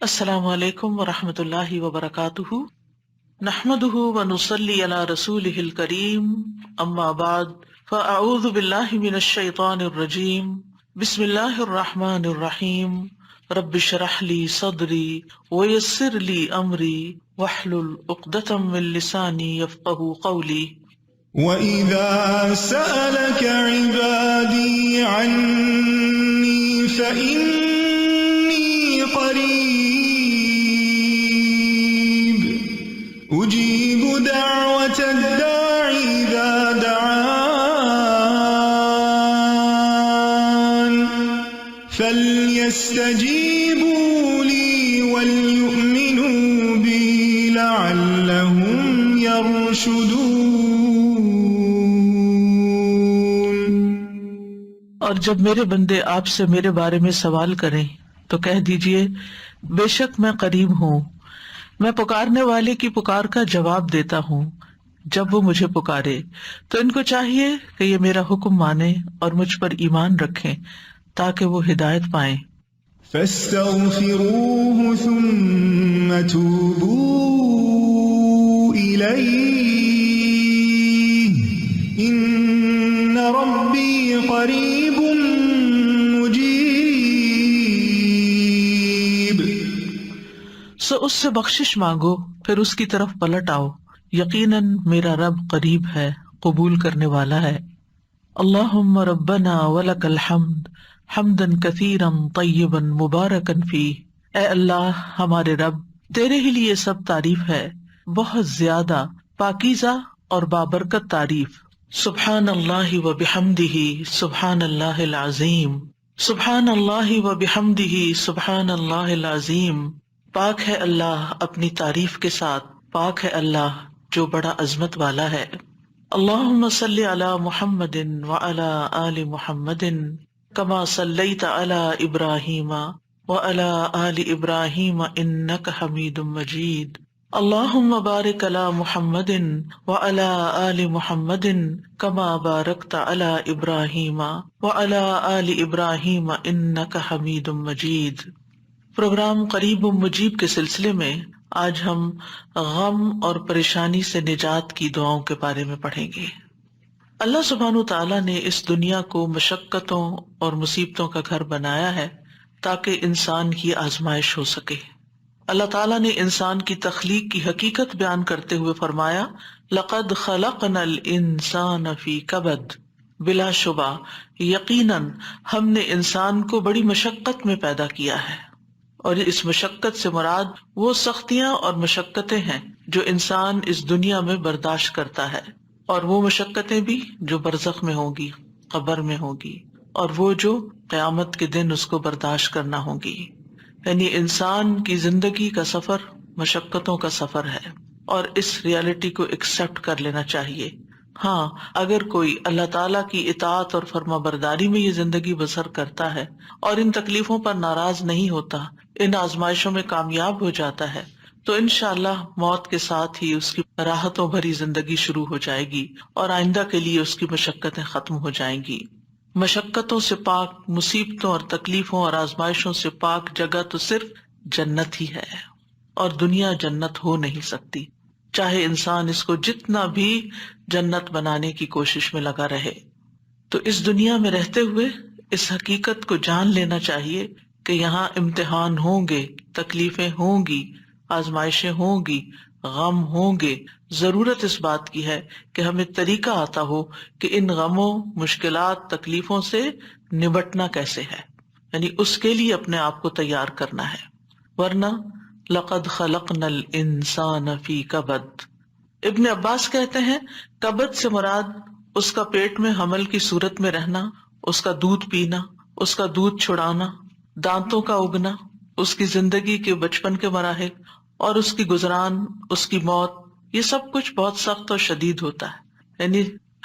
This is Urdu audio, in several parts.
السلام علیکم ورحمۃ اللہ وبرکاتہ، نحمده ونصلی علی رسولہ الکریم، اما بعد فاعوذ باللہ من الشیطان الرجیم، بسم اللہ الرحمن الرحیم، رب اشرح لی صدری ویسر لی امری واحلل عقدۃ من لسانی یفقہوا قولی۔ وَإِذَا سَأَلَكَ عِبَادِي عَنِّي فَإِنِّي قَرِيبٌ أُجِيبُ دَعْوَةَ الدَّاعِ إِذَا دَعَانِ فَلْيَسْتَجِيبُوا لِي وَلْيُؤْمِنُوا بِي لَعَلَّهُمْ يَرْشُدُونَ۔ اور جب میرے بندے آپ سے میرے بارے میں سوال کریں تو کہہ دیجئے، بے شک میں قریب ہوں، میں پکارنے والے کی پکار کا جواب دیتا ہوں جب وہ مجھے پکارے۔ تو ان کو چاہیے کہ یہ میرا حکم مانیں اور مجھ پر ایمان رکھیں تاکہ وہ ہدایت پائیں۔ فَاسْتَغْفِرُوهُ ثُمَّ تُوبُوا إِلَيْهِ إِنَّ رَبِّي قَرِيبٌ مُجِيبٌ۔ سو اس سے بخشش مانگو، پھر اس کی طرف پلٹ آؤ، یقیناً میرا رب قریب ہے، قبول کرنے والا ہے۔ اللہم ربنا ولک الحمد حمدا کثیرا طیبا مبارکا فیہ، اے اللہ ہمارے رب، تیرے ہی لیے سب تعریف ہے، بہت زیادہ پاکیزہ اور بابرکت تعریف۔ سبحان اللہ وبحمدہ سبحان اللہ العظیم، سبحان اللہ وبحمدہ سبحان اللہ العظیم۔ پاک ہے اللہ اپنی تعریف کے ساتھ، پاک ہے اللہ جو بڑا عظمت والا ہے۔ اللہم صلی علی محمد وعلی آل محمد کما صلیت علی ابراہیم وعلی آل ابراہیم انک حمید مجید۔ اللہم بارک علی محمد وعلی آل محمد کما بارکت علی ابراہیم وعلی آل ابراہیم انک حمید مجید۔ پروگرام قریب مجیب کے سلسلے میں آج ہم غم اور پریشانی سے نجات کی دعاؤں کے بارے میں پڑھیں گے۔ اللہ سبحانہ تعالیٰ نے اس دنیا کو مشقتوں اور مصیبتوں کا گھر بنایا ہے تاکہ انسان کی آزمائش ہو سکے۔ اللہ تعالیٰ نے انسان کی تخلیق کی حقیقت بیان کرتے ہوئے فرمایا، لَقَدْ خَلَقْنَا الْإِنسَانَ فِي كَبَدٍ، بلا شبہ یقیناً ہم نے انسان کو بڑی مشقت میں پیدا کیا ہے۔ اور اس مشقت سے مراد وہ سختیاں اور مشقتیں ہیں جو انسان اس دنیا میں برداشت کرتا ہے، اور وہ مشقتیں بھی جو برزخ میں ہوں گی، قبر میں ہوں گی، اور وہ جو قیامت کے دن اس کو برداشت کرنا ہوں گی۔ یعنی انسان کی زندگی کا سفر مشقتوں کا سفر ہے، اور اس ریالٹی کو ایکسپٹ کر لینا چاہیے۔ ہاں، اگر کوئی اللہ تعالیٰ کی اطاعت اور فرما برداری میں یہ زندگی بسر کرتا ہے اور ان تکلیفوں پر ناراض نہیں ہوتا، ان آزمائشوں میں کامیاب ہو جاتا ہے، تو انشاءاللہ موت کے ساتھ ہی اس کی راحتوں بھری زندگی شروع ہو جائے گی اور آئندہ کے لیے اس کی مشقتیں ختم ہو جائیں گی۔ مشقتوں سے پاک، مصیبتوں اور تکلیفوں اور آزمائشوں سے پاک جگہ تو صرف جنت ہی ہے، اور دنیا جنت ہو نہیں سکتی، چاہے انسان اس کو جتنا بھی جنت بنانے کی کوشش میں لگا رہے۔ تو اس دنیا میں رہتے ہوئے اس حقیقت کو جان لینا چاہیے کہ یہاں امتحان ہوں گے، تکلیفیں ہوں گی، آزمائشیں ہوں گی، غم ہوں گے۔ ضرورت اس بات کی ہے کہ ہمیں طریقہ آتا ہو کہ ان غموں، مشکلات، تکلیفوں سے نبٹنا کیسے ہے، یعنی اس کے لیے اپنے آپ کو تیار کرنا ہے، ورنہ لَقَدْ خَلَقْنَا الْإِنسَانَ فِي كَبَدٍ۔ ابن عباس کہتے ہیں کبد سے مراد اس کا پیٹ میں حمل کی صورت میں رہنا، اس کا دودھ پینا، اس کا دودھ چھڑانا، دانتوں کا اگنا، اس کی زندگی کے بچپن کے مراحل اور اس کی گزران، اس کی موت، یہ سب کچھ بہت سخت اور شدید ہوتا ہے۔ یعنی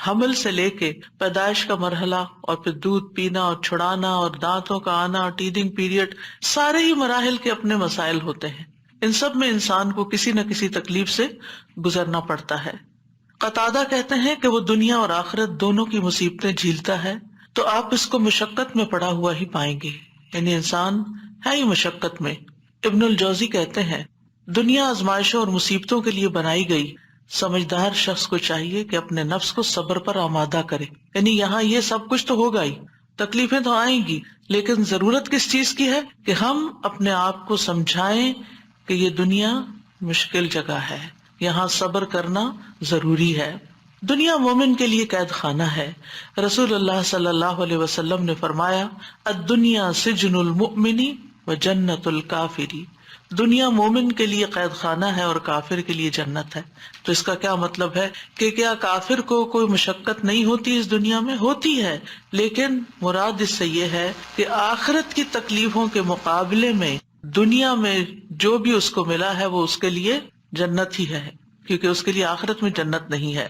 حمل سے لے کے پیدائش کا مرحلہ اور پھر دودھ پینا اور چھڑانا اور دانتوں کا آنا اور ٹیدنگ پیریڈ، سارے ہی مراحل کے اپنے مسائل ہوتے ہیں۔ ان سب میں انسان کو کسی نہ کسی تکلیف سے گزرنا پڑتا ہے۔ قتادہ کہتے ہیں کہ وہ دنیا اور آخرت دونوں کی مصیبتیں جھیلتا ہے تو آپ اس کو مشقت میں پڑا ہوا ہی پائیں گے، یعنی انسان ہے ہی مشقت میں، ابن الجوزی کہتے ہیں دنیا آزمائشوں اور مصیبتوں کے لیے بنائی گئی، سمجھدار شخص کو چاہیے کہ اپنے نفس کو صبر پر آمادہ کرے. یعنی یہاں یہ سب کچھ تو ہوگا ہی، تکلیفیں تو آئیں گی، لیکن ضرورت کس چیز کی ہے کہ ہم اپنے آپ کو سمجھائیں کہ یہ دنیا مشکل جگہ ہے، یہاں صبر کرنا ضروری ہے. دنیا مومن کے لیے قید خانہ ہے. رسول اللہ صلی اللہ علیہ وسلم نے فرمایا الدنیا سجن المؤمن و جنت الکافری. دنیا مومن کے لیے قید خانہ ہے اور کافر کے لیے جنت ہے. تو اس کا کیا مطلب ہے کہ کیا کافر کو کوئی مشقت نہیں ہوتی اس دنیا میں؟ ہوتی ہے، لیکن مراد اس سے یہ ہے کہ آخرت کی تکلیفوں کے مقابلے میں دنیا میں جو بھی اس کو ملا ہے وہ اس کے لیے جنت ہی ہے، کیونکہ اس کے لیے آخرت میں جنت نہیں ہے.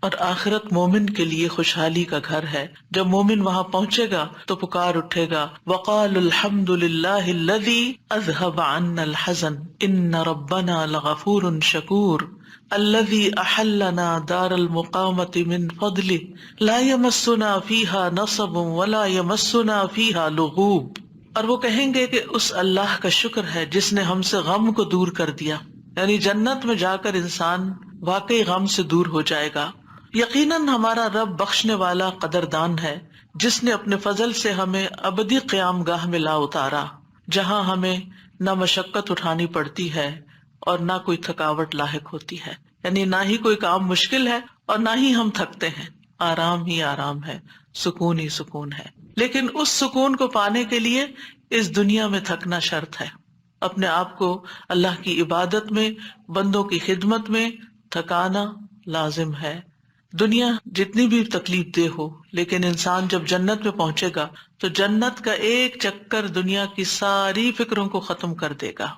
اور آخرت مومن کے لیے خوشحالی کا گھر ہے. جب مومن وہاں پہنچے گا تو پکار اٹھے گا وقال الحمد للہ الذی اذهب عنا الحزن ان ربنا لغفور شکور الذی احلنا دار المقامة من فضله لا يمسنا فيها نصب ولا يمسنا فيها لغوب. اور وہ کہیں گے کہ اس اللہ کا شکر ہے جس نے ہم سے غم کو دور کر دیا. یعنی جنت میں جا کر انسان واقعی غم سے دور ہو جائے گا. یقیناً ہمارا رب بخشنے والا قدردان ہے جس نے اپنے فضل سے ہمیں ابدی قیام گاہ میں لا اتارا، جہاں ہمیں نہ مشقت اٹھانی پڑتی ہے اور نہ کوئی تھکاوٹ لاحق ہوتی ہے. یعنی نہ ہی کوئی کام مشکل ہے اور نہ ہی ہم تھکتے ہیں، آرام ہی آرام ہے، سکون ہی سکون ہے. لیکن اس سکون کو پانے کے لیے اس دنیا میں تھکنا شرط ہے. اپنے آپ کو اللہ کی عبادت میں، بندوں کی خدمت میں تھکانا لازم ہے. دنیا جتنی بھی تکلیف دہ ہو، لیکن انسان جب جنت میں پہنچے گا تو جنت کا ایک چکر دنیا کی ساری فکروں کو ختم کر دے گا.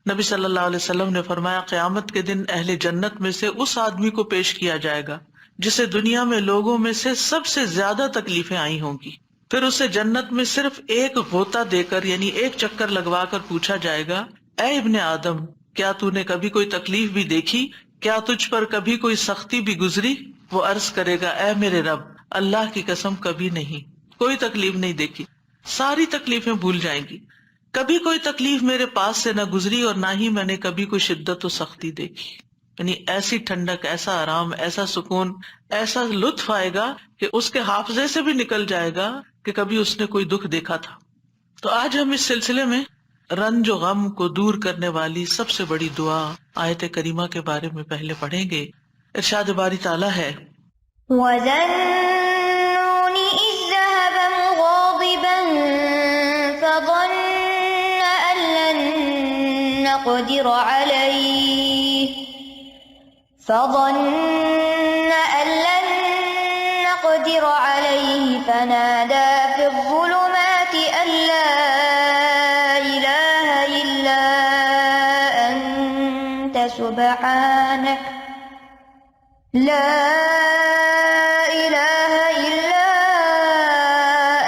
نبی صلی اللہ علیہ وسلم نے فرمایا قیامت کے دن اہل جنت میں سے اس آدمی کو پیش کیا جائے گا جسے دنیا میں لوگوں میں سے سب سے زیادہ تکلیفیں آئی ہوں گی. پھر اسے جنت میں صرف ایک غوطہ دے کر، یعنی ایک چکر لگوا کر پوچھا جائے گا اے ابن آدم، کیا تو نے کبھی کوئی تکلیف بھی دیکھی؟ کیا تجھ پر کبھی کوئی سختی بھی گزری؟ وہ عرض کرے گا اے میرے رب، اللہ کی قسم کبھی نہیں، کوئی تکلیف نہیں دیکھی. ساری تکلیفیں بھول جائیں گی. کبھی کوئی تکلیف میرے پاس سے نہ گزری اور نہ ہی میں نے کبھی کوئی شدت و سختی دیکھی. یعنی ایسی ٹھنڈک، ایسا آرام، ایسا سکون، ایسا لطف آئے گا کہ اس کے حافظے سے بھی نکل جائے گا کہ کبھی اس نے کوئی دکھ دیکھا تھا. تو آج ہم اس سلسلے میں رنج و غم کو دور کرنے والی سب سے بڑی دعا آیت کریمہ کے بارے میں پہلے پڑھیں گے. ارشاد باری تعالیٰ ہے وَذَنُّونِ إِذْ ذَهَبَ مُغَاضِبًا فَظَنَّ أَن لَّن نَّقْدِرَ عَلَيْهِ فَنَادَىٰ فِي الظُّلُمَاتِ أَن لَّا إِلَٰهَ إِلَّا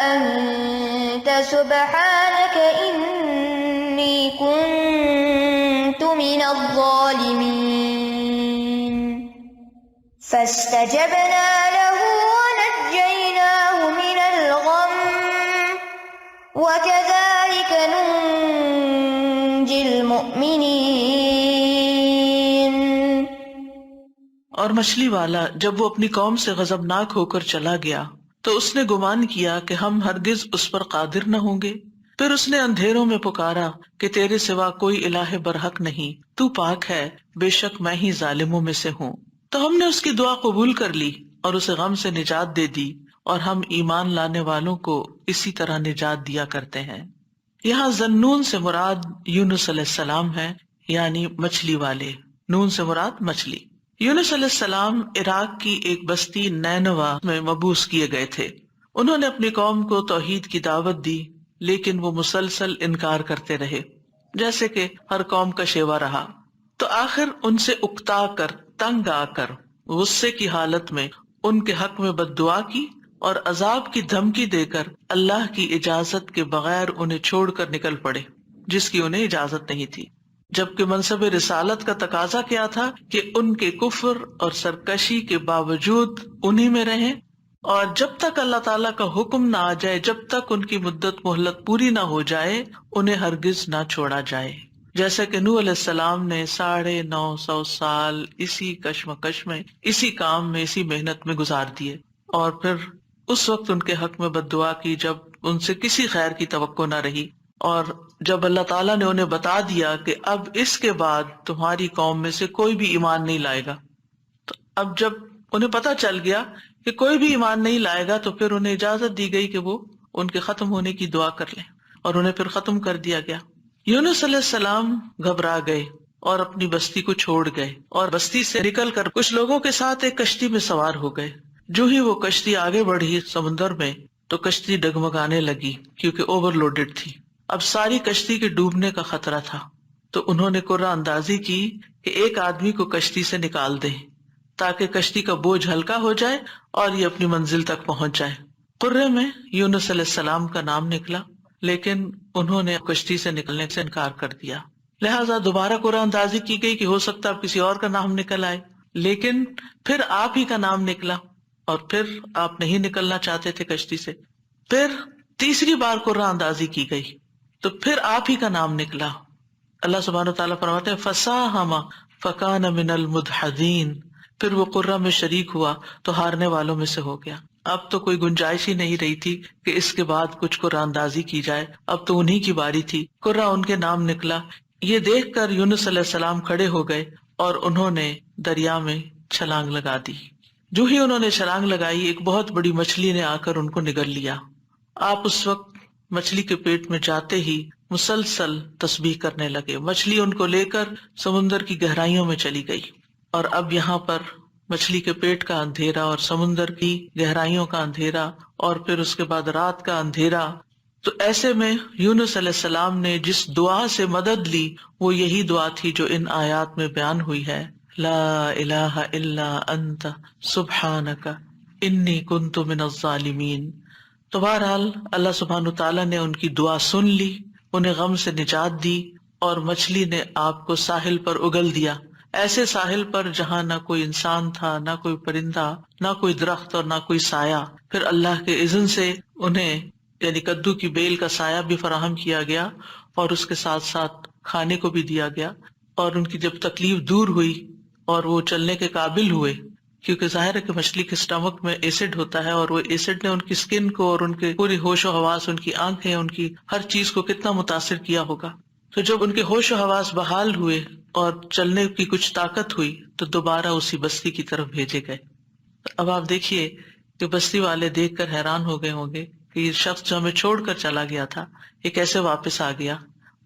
أَنتَ سُبْحَانَكَ إِنِّي كُنتُ مِنَ الظَّالِمِينَ. فَاسْتَجَبْنَا لَهُ وَنَجَّيْنَاهُ مِنَ الْغَمِّ وَكَذَلِكَ نُنجِي الْمُؤْمِنِينَ. اور مچھلی والا جب وہ اپنی قوم سے غضبناک ہو کر چلا گیا تو اس نے گمان کیا کہ ہم ہرگز اس پر قادر نہ ہوں گے. پھر اس نے اندھیروں میں پکارا کہ تیرے سوا کوئی الہ برحق نہیں، تو پاک ہے، بے شک میں ہی ظالموں میں سے ہوں. تو ہم نے اس کی دعا قبول کر لی اور اسے غم سے نجات دے دی، اور ہم ایمان لانے والوں کو اسی طرح نجات دیا کرتے ہیں. یہاں ذنون سے مراد یونس علیہ السلام ہے، یعنی مچھلی والے. نون سے مراد مچھلی. یونس علیہ السلام عراق کی ایک بستی نینوا میں مبعوث کیے گئے تھے. انہوں نے اپنی قوم کو توحید کی دعوت دی، لیکن وہ مسلسل انکار کرتے رہے، جیسے کہ ہر قوم کا شیوا رہا. تو آخر ان سے اکتا کر، تنگ آ کر، غصے کی حالت میں ان کے حق میں بد دعا کی اور عذاب کی دھمکی دے کر اللہ کی اجازت کے بغیر انہیں چھوڑ کر نکل پڑے، جس کی انہیں اجازت نہیں تھی. جبکہ منصب رسالت کا تقاضا کیا تھا کہ ان کے کفر اور سرکشی کے باوجود انہی میں رہیں، اور جب تک اللہ تعالیٰ کا حکم نہ آ جائے، جب تک ان کی مدت مہلت پوری نہ ہو جائے، انہیں ہرگز نہ چھوڑا جائے. جیسا کہ نوح علیہ السلام نے 950 سال اسی کشمکش میں، اسی کام میں، اسی محنت میں گزار دیے، اور پھر اس وقت ان کے حق میں بد دعا کی جب ان سے کسی خیر کی توقع نہ رہی، اور جب اللہ تعالیٰ نے انہیں بتا دیا کہ اب اس کے بعد تمہاری قوم میں سے کوئی بھی ایمان نہیں لائے گا، تو اب جب انہیں پتہ چل گیا کہ کوئی بھی ایمان نہیں لائے گا تو پھر انہیں اجازت دی گئی کہ وہ ان کے ختم ہونے کی دعا کر لیں، اور انہیں پھر ختم کر دیا گیا۔ یونس علیہ السلام گھبرا گئے اور اپنی بستی کو چھوڑ گئے، اور بستی سے نکل کر کچھ لوگوں کے ساتھ ایک کشتی میں سوار ہو گئے۔ جو ہی وہ کشتی آگے بڑھی سمندر میں تو کشتی ڈگمگانے لگی کیونکہ اوور لوڈڈ تھی۔ اب ساری کشتی کے ڈوبنے کا خطرہ تھا، تو انہوں نے قرعہ اندازی کی کہ ایک آدمی کو کشتی سے نکال دیں تاکہ کشتی کا بوجھ ہلکا ہو جائے اور یہ اپنی منزل تک پہنچ جائے۔ قرعے میں یونس علیہ السلام کا نام نکلا، لیکن انہوں نے کشتی سے نکلنے سے انکار کر دیا، لہٰذا دوبارہ قرعہ اندازی کی گئی کہ ہو سکتا اب کسی اور کا نام نکل آئے، لیکن پھر آپ ہی کا نام نکلا، اور پھر آپ نہیں نکلنا چاہتے تھے کشتی سے۔ پھر تیسری بار قرعہ اندازی کی گئی تو پھر آپ ہی کا نام نکلا۔ اللہ سبحانہ وتعالیٰ فرماتے ہیں فَسَاهَمَ فَكَانَ مِنَ الْمُدْحَضِينَ، پھر وہ قرعہ میں شریک ہوا تو ہارنے والوں میں سے ہو گیا۔ اب تو کوئی گنجائش ہی نہیں رہی تھی کہ اس کے بعد کچھ قرعہ اندازی کی جائے، اب تو انہی کی باری تھی۔ قرعہ ان کے نام نکلا۔ یہ دیکھ کر یونس علیہ السلام کھڑے ہو گئے اور انہوں نے دریا میں چھلانگ لگا دی۔ جو ہی انہوں نے چھلانگ لگائی، ایک بہت بڑی مچھلی نے آ کر ان کو نگل لیا۔ آپ اس وقت مچھلی کے پیٹ میں جاتے ہی مسلسل تسبیح کرنے لگے۔ مچھلی ان کو لے کر سمندر کی گہرائیوں میں چلی گئی، اور اب یہاں پر مچھلی کے پیٹ کا اندھیرا اور سمندر کی گہرائیوں کا اندھیرا اور پھر اس کے بعد رات کا اندھیرا۔ تو ایسے میں یونس علیہ السلام نے جس دعا سے مدد لی وہ یہی دعا تھی جو ان آیات میں بیان ہوئی ہے، لا الہ الا انت سبحانک انی کنت من الظالمین۔ تو بہرحال اللہ سبحانہ تعالیٰ نے ان کی دعا سن لی، انہیں غم سے نجات دی، اور مچھلی نے آپ کو ساحل پر اگل دیا، ایسے ساحل پر جہاں نہ کوئی انسان تھا، نہ کوئی پرندہ، نہ کوئی درخت اور نہ کوئی سایہ۔ پھر اللہ کے اذن سے انہیں یعنی کدو کی بیل کا سایہ بھی فراہم کیا گیا، اور اس کے ساتھ ساتھ کھانے کو بھی دیا گیا، اور ان کی جب تکلیف دور ہوئی اور وہ چلنے کے قابل ہوئے، کیونکہ ظاہر ہے کہ مچھلی کے اسٹمک میں ایسڈ ہوتا ہے، اور وہ ایسڈ نے ان کی سکن کو اور ان کے پوری ہوش و حواس، ان کی آنکھیں، ان کی ہر چیز کو کتنا متاثر کیا ہوگا۔ تو جب ان کے ہوش و حواس بحال ہوئے اور چلنے کی کچھ طاقت ہوئی تو دوبارہ اسی بستی کی طرف بھیجے گئے۔ اب آپ دیکھیے کہ بستی والے دیکھ کر حیران ہو گئے ہوں گے کہ یہ شخص جو ہمیں چھوڑ کر چلا گیا تھا یہ کیسے واپس آ گیا،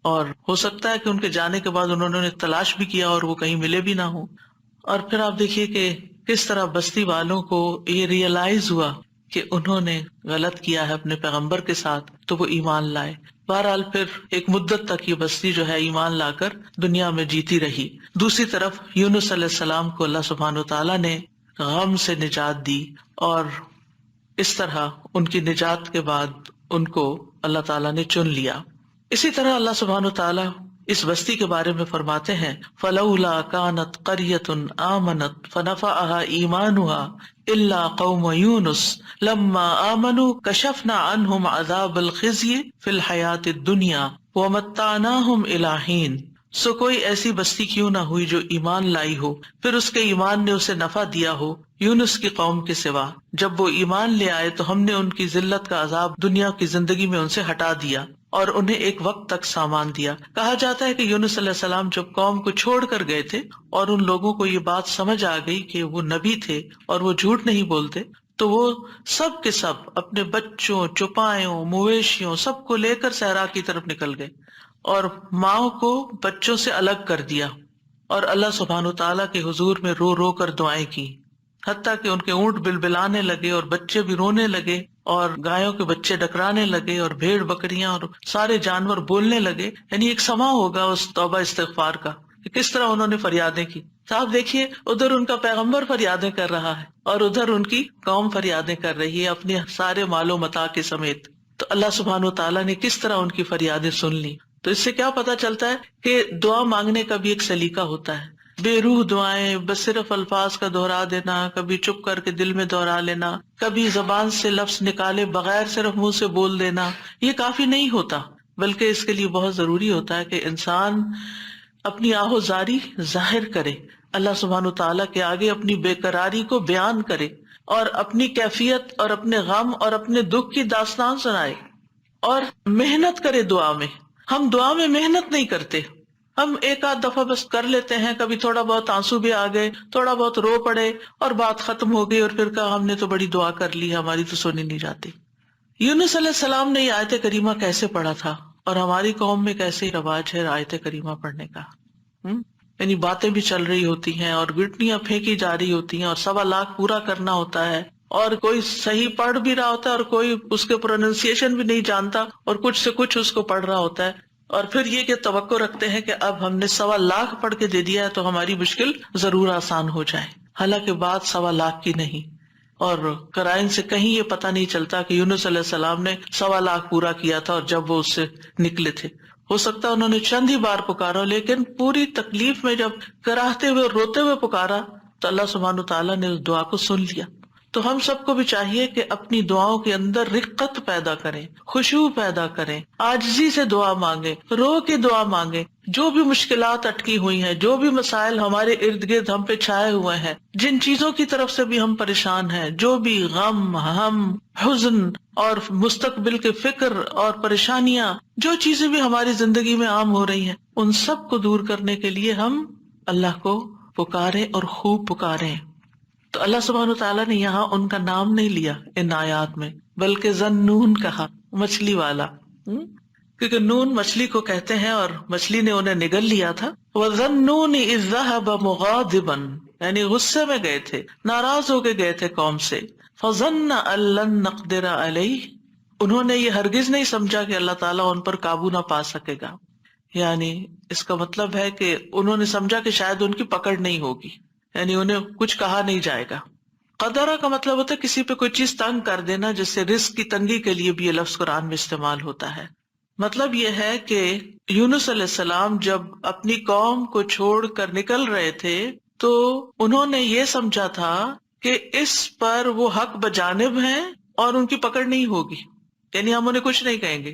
اور ہو سکتا ہے کہ ان کے جانے کے بعد انہوں نے تلاش بھی کیا اور وہ کہیں ملے بھی نہ ہوں۔ اور پھر آپ دیکھیے کہ کس طرح بستی والوں کو یہ ریئلائز ہوا کہ انہوں نے غلط کیا ہے اپنے پیغمبر کے ساتھ، تو وہ ایمان لائے۔ بہرحال پھر ایک مدت تک یہ بستی جو ہے ایمان لا کر دنیا میں جیتی رہی۔ دوسری طرف یونس علیہ السلام کو اللہ سبحانہ وتعالیٰ نے غم سے نجات دی، اور اس طرح ان کی نجات کے بعد ان کو اللہ تعالیٰ نے چن لیا۔ اسی طرح اللہ سبحانہ وتعالیٰ اس بستی کے بارے میں فرماتے ہیں فَلَوْلَا كَانَتْ قَرْيَةٌ آمَنَتْ فَنَفَعَهَا إِيمَانُهَا إِلَّا قَوْمَ يُونُسَ لَمَّا آمَنُوا كَشَفْنَا عَنْهُمْ عَذَابَ الْخِزْيِ فِي الْحَيَاةِ الدُّنْيَا وَمَتَّعْنَاهُمْ إِلَىٰ حِينٍ۔ سو کوئی ایسی بستی کیوں نہ ہوئی جو ایمان لائی ہو پھر اس کے ایمان نے اسے نفع دیا ہو یونس کی قوم کے سوا۔ جب وہ ایمان لے آئے تو ہم نے ان کی ذلت کا عذاب دنیا کی زندگی میں ان سے ہٹا دیا اور انہیں ایک وقت تک سامان دیا۔ کہا جاتا ہے کہ یونس علیہ السلام جب قوم کو چھوڑ کر گئے تھے اور ان لوگوں کو یہ بات سمجھ آ گئی کہ وہ نبی تھے اور وہ جھوٹ نہیں بولتے، تو وہ سب کے سب اپنے بچوں، چوپایوں، مویشیوں سب کو لے کر صحرا کی طرف نکل گئے اور ماں کو بچوں سے الگ کر دیا، اور اللہ سبحانہ تعالیٰ کے حضور میں رو رو کر دعائیں کی، حتیٰ کہ ان کے اونٹ بلبلانے لگے اور بچے بھی رونے لگے اور گایوں کے بچے ڈکرانے لگے اور بھیڑ بکریاں اور سارے جانور بولنے لگے۔ یعنی ایک سما ہوگا اس توبہ استغفار کا کہ کس طرح انہوں نے فریادیں کی۔ تو آپ دیکھیے ادھر ان کا پیغمبر فریادیں کر رہا ہے اور ادھر ان کی قوم فریادیں کر رہی ہے اپنے سارے مال و متاع کے سمیت۔ تو اللہ سبحانہ تعالیٰ نے کس طرح ان کی فریادیں سن لی۔ تو اس سے کیا پتا چلتا ہے کہ دعا مانگنے کا بھی ایک سلیقہ ہوتا ہے۔ بے روح دعائیں، بس صرف الفاظ کا دہرا دینا، کبھی چپ کر کے دل میں دہرا لینا، کبھی زبان سے لفظ نکالے بغیر صرف منہ سے بول دینا، یہ کافی نہیں ہوتا، بلکہ اس کے لیے بہت ضروری ہوتا ہے کہ انسان اپنی آہوزاری ظاہر کرے، اللہ سبحانہ وتعالیٰ کے آگے اپنی بے قراری کو بیان کرے اور اپنی کیفیت اور اپنے غم اور اپنے دکھ کی داستان سنائے اور محنت کرے دعا میں۔ ہم دعا میں محنت نہیں کرتے، ہم ایک آدھ دفعہ بس کر لیتے ہیں، کبھی تھوڑا بہت آنسو بھی آ گئے، تھوڑا بہت رو پڑے اور بات ختم ہو گئی، اور پھر کہا ہم نے تو بڑی دعا کر لی، ہماری تو سنی نہیں جاتی۔ یونس علیہ السلام نے یہ آیت کریمہ کیسے پڑھا تھا، اور ہماری قوم میں کیسے رواج ہے آیت کریمہ پڑھنے کا؟ یعنی باتیں بھی چل رہی ہوتی ہیں اور گٹنیاں پھینکی جا رہی ہوتی ہیں اور 1.25 لاکھ پورا کرنا ہوتا ہے، اور کوئی صحیح پڑھ بھی رہا ہوتا ہے اور کوئی اس کے پروننسیشن بھی نہیں جانتا اور کچھ سے کچھ اس کو پڑھ رہا ہوتا ہے، اور پھر یہ کہ توقع رکھتے ہیں کہ اب ہم نے 1.25 لاکھ پڑھ کے دے دیا ہے تو ہماری مشکل ضرور آسان ہو جائے، حالانکہ بات 1.25 لاکھ کی نہیں۔ اور قرائن سے کہیں یہ پتہ نہیں چلتا کہ یونس علیہ السلام نے 1.25 لاکھ پورا کیا تھا اور جب وہ اس سے نکلے تھے۔ ہو سکتا ہے انہوں نے چند ہی بار پکارا، لیکن پوری تکلیف میں جب کراہتے ہوئے روتے ہوئے پکارا تو اللہ سبحانہ تعالیٰ نے اس دعا کو سن لیا۔ تو ہم سب کو بھی چاہیے کہ اپنی دعاؤں کے اندر رقت پیدا کریں، خشوع پیدا کریں، عاجزی سے دعا مانگیں، رو کے دعا مانگیں۔ جو بھی مشکلات اٹکی ہوئی ہیں، جو بھی مسائل ہمارے ارد گرد ہم پہ چھائے ہوئے ہیں، جن چیزوں کی طرف سے بھی ہم پریشان ہیں، جو بھی غم، ہم، حزن اور مستقبل کے فکر اور پریشانیاں، جو چیزیں بھی ہماری زندگی میں عام ہو رہی ہیں، ان سب کو دور کرنے کے لیے ہم اللہ کو پکاریں اور خوب پکاریں۔ تو اللہ سبحانہ تعالیٰ نے یہاں ان کا نام نہیں لیا ان آیات میں، بلکہ ذنون کہا، مچھلی والا، کیونکہ نون مچھلی کو کہتے ہیں اور مچھلی نے انہیں نگل لیا تھا۔ وَذَنُّونِ إِذْ ذَهَبَ مُغَاضِبًا، یعنی غصے میں گئے تھے، ناراض ہو کے گئے تھے قوم سے۔ فَظَنَّ أَن لَّن نَّقْدِرَ عَلَيْهِ، انہوں نے یہ ہرگز نہیں سمجھا کہ اللہ تعالیٰ ان پر قابو نہ پا سکے گا، یعنی اس کا مطلب ہے کہ انہوں نے سمجھا کہ شاید ان کی پکڑ نہیں ہوگی، یعنی انہیں کچھ کہا نہیں جائے گا۔ قدرہ کا مطلب ہوتا ہے کسی پہ کوئی چیز تنگ کر دینا، جس سے رزق کی تنگی کے لیے بھی یہ لفظ قرآن میں استعمال ہوتا ہے۔ مطلب یہ ہے کہ یونس علیہ السلام جب اپنی قوم کو چھوڑ کر نکل رہے تھے تو انہوں نے یہ سمجھا تھا کہ اس پر وہ حق بجانب ہیں اور ان کی پکڑ نہیں ہوگی، یعنی ہم انہیں کچھ نہیں کہیں گے،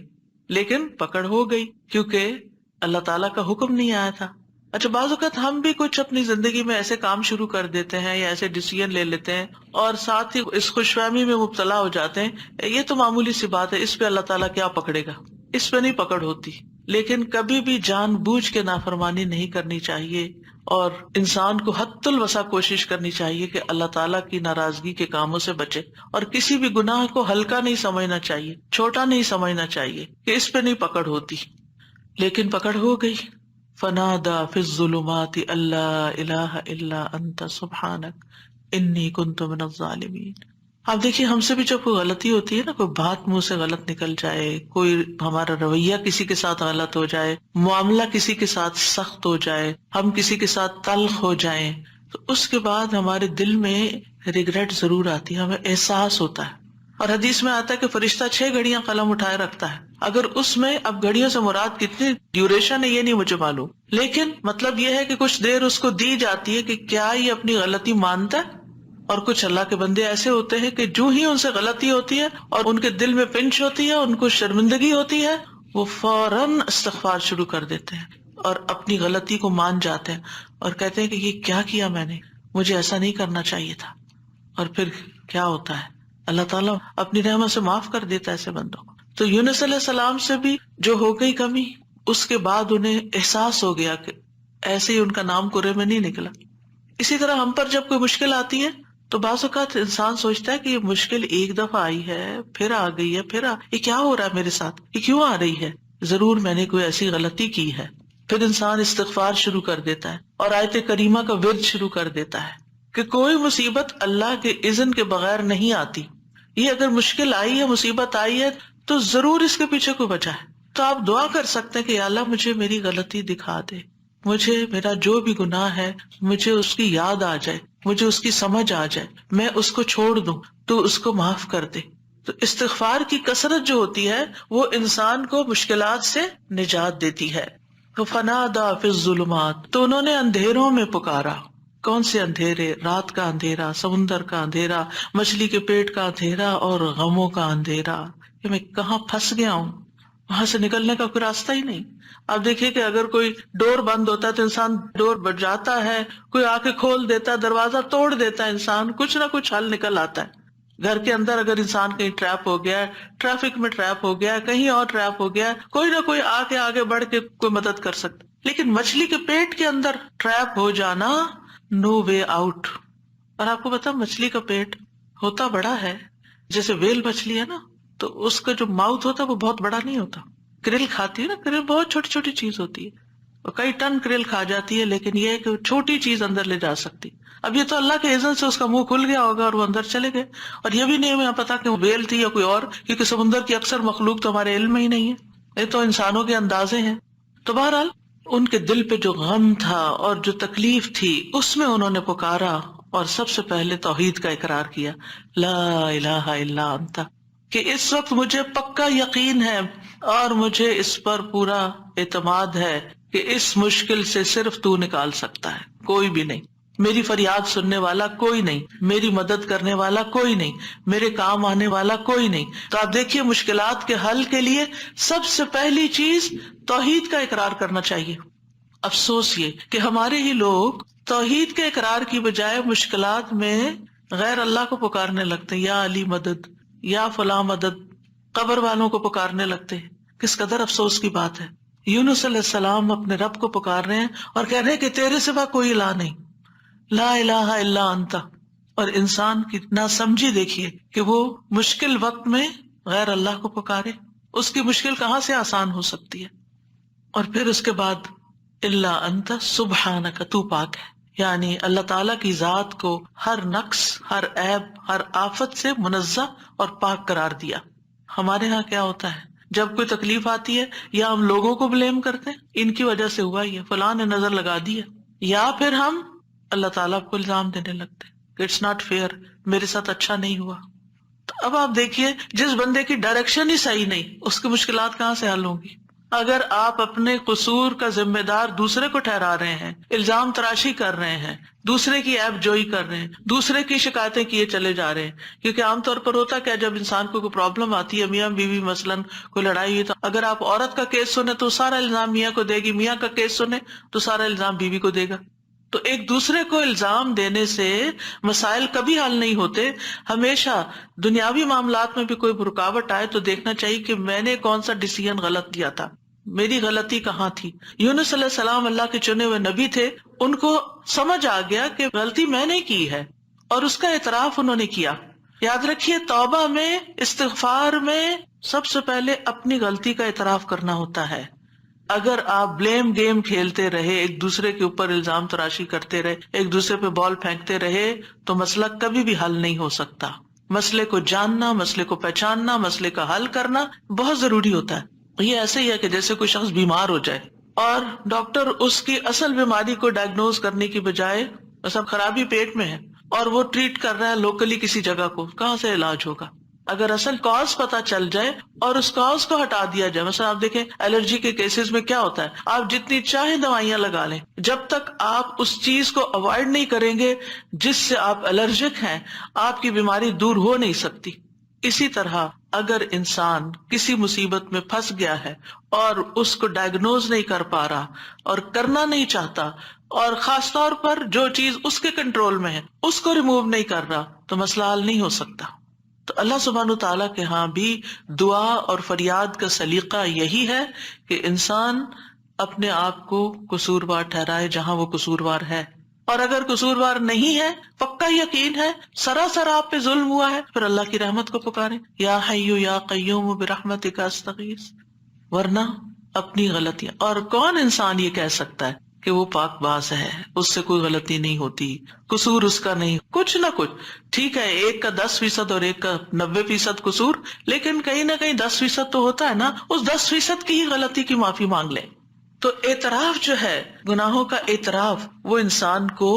لیکن پکڑ ہو گئی کیونکہ اللہ تعالیٰ کا حکم نہیں آیا تھا۔ اچھا، بعض اوقات ہم بھی کچھ اپنی زندگی میں ایسے کام شروع کر دیتے ہیں یا ایسے ڈیسیژن لے لیتے ہیں اور ساتھ ہی اس خوش فہمی میں مبتلا ہو جاتے ہیں، یہ تو معمولی سی بات ہے، اس پہ اللہ تعالیٰ کیا پکڑے گا، اس پہ نہیں پکڑ ہوتی۔ لیکن کبھی بھی جان بوجھ کے نافرمانی نہیں کرنی چاہیے، اور انسان کو حد الوسع کوشش کرنی چاہیے کہ اللہ تعالیٰ کی ناراضگی کے کاموں سے بچے، اور کسی بھی گناہ کو ہلکا نہیں سمجھنا چاہیے، چھوٹا نہیں سمجھنا چاہیے کہ اس پہ نہیں پکڑ ہوتی، لیکن پکڑ ہو گئی۔ فنادى في الظلمات ان لا اله الا انت سبحانك انی كنت من الظالمین۔ اب دیکھیے، ہم سے بھی جب کوئی غلطی ہوتی ہے نا، کوئی بات منہ سے غلط نکل جائے، کوئی ہمارا رویہ کسی کے ساتھ غلط ہو جائے، معاملہ کسی کے ساتھ سخت ہو جائے، ہم کسی کے ساتھ تلخ ہو جائیں، تو اس کے بعد ہمارے دل میں ریگریٹ ضرور آتی ہے، ہمیں احساس ہوتا ہے۔ اور حدیث میں آتا ہے کہ فرشتہ 6 گھڑیاں قلم اٹھائے رکھتا ہے، اگر اس میں، اب گھڑیوں سے مراد کتنی ڈیوریشن ہے یہ نہیں مجھے معلوم، لیکن مطلب یہ ہے کہ کچھ دیر اس کو دی جاتی ہے کہ کیا یہ اپنی غلطی مانتا ہے۔ اور کچھ اللہ کے بندے ایسے ہوتے ہیں کہ جو ہی ان سے غلطی ہوتی ہے اور ان کے دل میں پنچ ہوتی ہے، ان کو شرمندگی ہوتی ہے، وہ فوراً استغفار شروع کر دیتے ہیں اور اپنی غلطی کو مان جاتے ہیں اور کہتے ہیں کہ یہ کیا کیا میں نے، مجھے ایسا نہیں کرنا چاہیے تھا۔ اور پھر کیا ہوتا ہے، اللہ تعالیٰ اپنی رحمت سے معاف کر دیتا ہے ایسے بندوں کو۔ تو یونس علیہ السلام سے بھی جو ہو گئی کمی، اس کے بعد انہیں احساس ہو گیا کہ ایسے ہی ان کا نام کرے میں نہیں نکلا۔ اسی طرح ہم پر جب کوئی مشکل آتی ہے تو بعض اوقات انسان سوچتا ہے کہ یہ مشکل ایک دفعہ آئی ہے، پھر آ گئی ہے، یہ کیا ہو رہا ہے میرے ساتھ، یہ کیوں آ رہی ہے، ضرور میں نے کوئی ایسی غلطی کی ہے۔ پھر انسان استغفار شروع کر دیتا ہے اور آیت کریمہ کا ورد شروع کر دیتا ہے کہ کوئی مصیبت اللہ کے اذن کے بغیر نہیں آتی۔ یہ اگر مشکل آئی ہے، مصیبت آئی ہے، تو ضرور اس کے پیچھے کوئی وجہ ہے۔ تو آپ دعا کر سکتے ہیں کہ یا اللہ مجھے میری غلطی دکھا دے، مجھے میرا جو بھی گناہ ہے مجھے اس کی یاد آ جائے، مجھے اس کی سمجھ آ جائے، میں اس کو چھوڑ دوں، تو اس کو معاف کر دے۔ تو استغفار کی کثرت جو ہوتی ہے وہ انسان کو مشکلات سے نجات دیتی ہے۔ فنادى في الظلمات، تو انہوں نے اندھیروں میں پکارا۔ کون سے اندھیرے؟ رات کا اندھیرا، سمندر کا اندھیرا، مچھلی کے پیٹ کا اندھیرا اور غموں کا اندھیرا، کہ میں کہاں پھنس گیا ہوں، وہاں سے نکلنے کا کوئی راستہ ہی نہیں. آپ دیکھیے کہ اگر کوئی ڈور بند ہوتا ہے تو انسان ڈور بجاتا ہے, کوئی آ کے کھول دیتا ہے, دروازہ توڑ دیتا ہے, انسان کچھ نہ کچھ حل نکل آتا ہے. گھر کے اندر اگر انسان کہیں ٹریپ ہو گیا ہے, ٹریفک میں ٹریپ ہو گیا ہے, کہیں اور ٹریپ ہو گیا ہے, کوئی نہ کوئی آ کے آگے بڑھ کے کوئی مدد کر سکتا. لیکن مچھلی کے پیٹ کے اندر ٹریپ ہو جانا, نو وے آؤٹ. اور آپ کو پتا مچھلی کا پیٹ ہوتا بڑا ہے, جیسے ویل مچھلی ہے نا, تو اس کا جو ماؤتھ ہوتا ہے وہ بہت بڑا نہیں ہوتا. کرل کھاتی ہے نا, کرل بہت چھوٹی چھوٹی چیز ہوتی ہے, اور کئی ٹن کرل کھا جاتی ہے, لیکن یہ کہ چھوٹی چیز اندر لے جا سکتی. اب یہ تو اللہ کے اذن سے اس کا منہ کھل گیا ہوگا اور وہ اندر چلے گئے, اور یہ بھی نہیں ہمیں پتا کہ وہ ویل تھی یا کوئی اور, کیونکہ سمندر کی اکثر مخلوق تو ہمارے علم میں ہی نہیں ہے, یہ تو انسانوں کے اندازے ہیں. تو بہرحال ان کے دل پہ جو غم تھا اور جو تکلیف تھی, اس میں انہوں نے پکارا اور سب سے پہلے توحید کا اقرار کیا, لا الہ الا انت, کہ اس وقت مجھے پکا یقین ہے اور مجھے اس پر پورا اعتماد ہے کہ اس مشکل سے صرف تو نکال سکتا ہے, کوئی بھی نہیں. میری فریاد سننے والا کوئی نہیں, میری مدد کرنے والا کوئی نہیں, میرے کام آنے والا کوئی نہیں. تو آپ دیکھیے مشکلات کے حل کے لیے سب سے پہلی چیز توحید کا اقرار کرنا چاہیے. افسوس یہ کہ ہمارے ہی لوگ توحید کے اقرار کی بجائے مشکلات میں غیر اللہ کو پکارنے لگتے ہیں, یا علی مدد, یا فلاں مدد, قبر والوں کو پکارنے لگتے ہیں. کس قدر افسوس کی بات ہے. یونس علیہ السلام اپنے رب کو پکار رہے ہیں اور کہہ رہے ہیں کہ تیرے سوا کوئی الہ نہیں, لا الہ الا انت. اور انسان کی ناسمجھی دیکھیے کہ وہ مشکل وقت میں غیر اللہ کو پکارے, اس کی مشکل کہاں سے آسان ہو سکتی ہے. اور پھر اس کے بعد الا انت سبحانک, تو پاک ہے, یعنی اللہ تعالیٰ کی ذات کو ہر نقص, ہر عیب, ہر آفت سے منزہ اور پاک قرار دیا. ہمارے ہاں کیا ہوتا ہے, جب کوئی تکلیف آتی ہے یا ہم لوگوں کو بلیم کرتے ہیں, ان کی وجہ سے ہوا ہی ہے, فلاں نے نظر لگا دی ہے, یا پھر ہم اللہ تعالیٰ کو الزام دینے لگتے ہیں, اٹس ناٹ فیئر, میرے ساتھ اچھا نہیں ہوا. تو اب آپ دیکھیے جس بندے کی ڈائریکشن ہی صحیح نہیں, اس کی مشکلات کہاں سے حل ہوں گی. اگر آپ اپنے قصور کا ذمہ دار دوسرے کو ٹھہرا رہے ہیں, الزام تراشی کر رہے ہیں, دوسرے کی عیب جوئی کر رہے ہیں, دوسرے کی شکایتیں کیے چلے جا رہے ہیں, کیونکہ عام طور پر ہوتا کیا, جب انسان کو کوئی پرابلم آتی ہے, میاں بیوی مثلاً کوئی لڑائی ہوئی, تو اگر آپ عورت کا کیس سنیں تو سارا الزام میاں کو دے گی, میاں کا کیس سنیں تو سارا الزام بیوی کو دے گا. تو ایک دوسرے کو الزام دینے سے مسائل کبھی حل نہیں ہوتے. ہمیشہ دنیاوی معاملات میں بھی کوئی رکاوٹ آئے تو دیکھنا چاہیے کہ میں نے کون سا ڈیسیژن غلط لیا تھا, میری غلطی کہاں تھی. یونس علیہ السلام اللہ کے چنے ہوئے نبی تھے, ان کو سمجھ آ گیا کہ غلطی میں نے کی ہے, اور اس کا اعتراف انہوں نے کیا. یاد رکھیے توبہ میں, استغفار میں سب سے پہلے اپنی غلطی کا اعتراف کرنا ہوتا ہے. اگر آپ بلیم گیم کھیلتے رہے, ایک دوسرے کے اوپر الزام تراشی کرتے رہے, ایک دوسرے پہ بال پھینکتے رہے, تو مسئلہ کبھی بھی حل نہیں ہو سکتا. مسئلے کو جاننا, مسئلے کو پہچاننا, مسئلے کا حل کرنا بہت ضروری ہوتا ہے. یہ ایسے ہی ہے کہ جیسے کوئی شخص بیمار ہو جائے اور ڈاکٹر اس کی اصل بیماری کو ڈائگنوز کرنے کی بجائے, سب خرابی پیٹ میں ہے اور وہ ٹریٹ کر رہا ہے لوکلی کسی جگہ کو, کہاں سے علاج ہوگا؟ اگر اصل کاز پتا چل جائے اور اس کاز کو ہٹا دیا جائے. مثلا آپ دیکھیں الرجی کے کیسز میں کیا ہوتا ہے, آپ جتنی چاہیں دوائیاں لگا لیں, جب تک آپ اس چیز کو اوائڈ نہیں کریں گے جس سے آپ الرجک ہیں, آپ کی بیماری دور ہو نہیں سکتی. اسی طرح اگر انسان کسی مصیبت میں پھنس گیا ہے اور اس کو ڈائگنوز نہیں کر پا رہا اور کرنا نہیں چاہتا, اور خاص طور پر جو چیز اس کے کنٹرول میں ہے اس کو ریموو نہیں کر رہا, تو مسئلہ حل نہیں ہو سکتا. تو اللہ سبحانہ تعالیٰ کے ہاں بھی دعا اور فریاد کا سلیقہ یہی ہے کہ انسان اپنے آپ کو قصوروار ٹھہرائے جہاں وہ قصوروار ہے, اور اگر قصوروار نہیں ہے, پکا یقین ہے سراسر آپ پہ ظلم ہوا ہے, پھر اللہ کی رحمت کو پکارے, یا حی یا قیوم برحمتک استغیث. ورنہ اپنی غلطیاں, اور کون انسان یہ کہہ سکتا ہے کہ وہ پاک باز ہے, اس سے کوئی غلطی نہیں ہوتی, قصور اس کا نہیں, کچھ نہ کچھ. ٹھیک ہے ایک کا 10% اور ایک کا 90% قصور, لیکن کہیں نہ کہیں 10% تو ہوتا ہے نا, اس 10% کی ہی غلطی کی معافی مانگ لیں. تو اعتراف جو ہے, گناہوں کا اعتراف, وہ انسان کو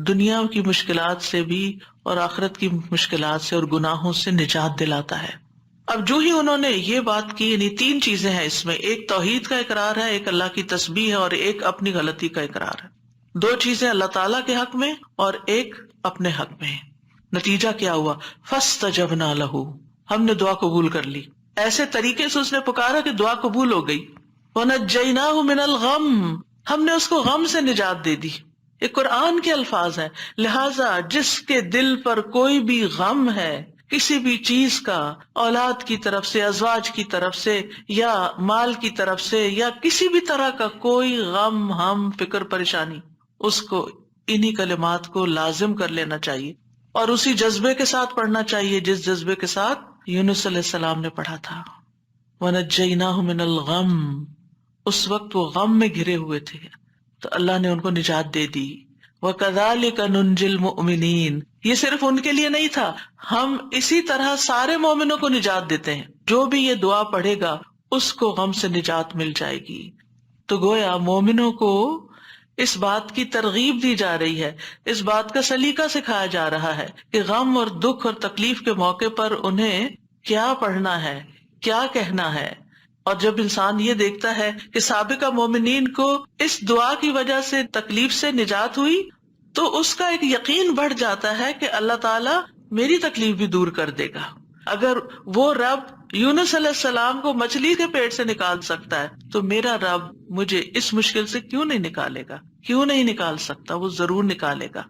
دنیا کی مشکلات سے بھی اور آخرت کی مشکلات سے اور گناہوں سے نجات دلاتا ہے. اب جو ہی انہوں نے یہ بات کی, یعنی 3 چیزیں ہیں اس میں, ایک توحید کا اقرار ہے, ایک اللہ کی تسبیح ہے, اور ایک اپنی غلطی کا اقرار ہے. 2 چیزیں اللہ تعالیٰ کے حق میں اور ایک اپنے حق میں. نتیجہ کیا ہوا؟ فاستجبنا لہ, ہم نے دعا قبول کر لی. ایسے طریقے سے اس نے پکارا کہ دعا قبول ہو گئی. وَنَجَّيْنَاهُ مِنَ الْغَمِّ، ہم نے اس کو غم سے نجات دے دی. یہ قرآن کے الفاظ ہیں. لہٰذا جس کے دل پر کوئی بھی غم ہے کسی بھی چیز کا، اولاد کی طرف سے، ازواج کی طرف سے، یا مال کی طرف سے، یا کسی بھی طرح کا کوئی غم، ہم، فکر، پریشانی، اس کو انہی کلمات کو لازم کر لینا چاہیے اور اسی جذبے کے ساتھ پڑھنا چاہیے جس جذبے کے ساتھ یونس علیہ السلام نے پڑھا تھا. وَنَجَّيْنَاهُ مِنَ الْغَمِّ، اس وقت وہ غم میں گھرے ہوئے تھے تو اللہ نے ان کو نجات دے دی. وَكَذَلِكَ نُنْجِي الْمُؤْمِنِينَ، یہ صرف ان کے لیے نہیں تھا، ہم اسی طرح سارے مومنوں کو نجات دیتے ہیں. جو بھی یہ دعا پڑھے گا اس کو غم سے نجات مل جائے گی. تو گویا مومنوں کو اس بات کی ترغیب دی جا رہی ہے، اس بات کا سلیقہ سکھایا جا رہا ہے کہ غم اور دکھ اور تکلیف کے موقع پر انہیں کیا پڑھنا ہے، کیا کہنا ہے. اور جب انسان یہ دیکھتا ہے کہ سابقہ مومنین کو اس دعا کی وجہ سے تکلیف سے نجات ہوئی تو اس کا ایک یقین بڑھ جاتا ہے کہ اللہ تعالیٰ میری تکلیف بھی دور کر دے گا. اگر وہ رب یونس علیہ السلام کو مچھلی کے پیٹ سے نکال سکتا ہے تو میرا رب مجھے اس مشکل سے کیوں نہیں نکالے گا، کیوں نہیں نکال سکتا، وہ ضرور نکالے گا.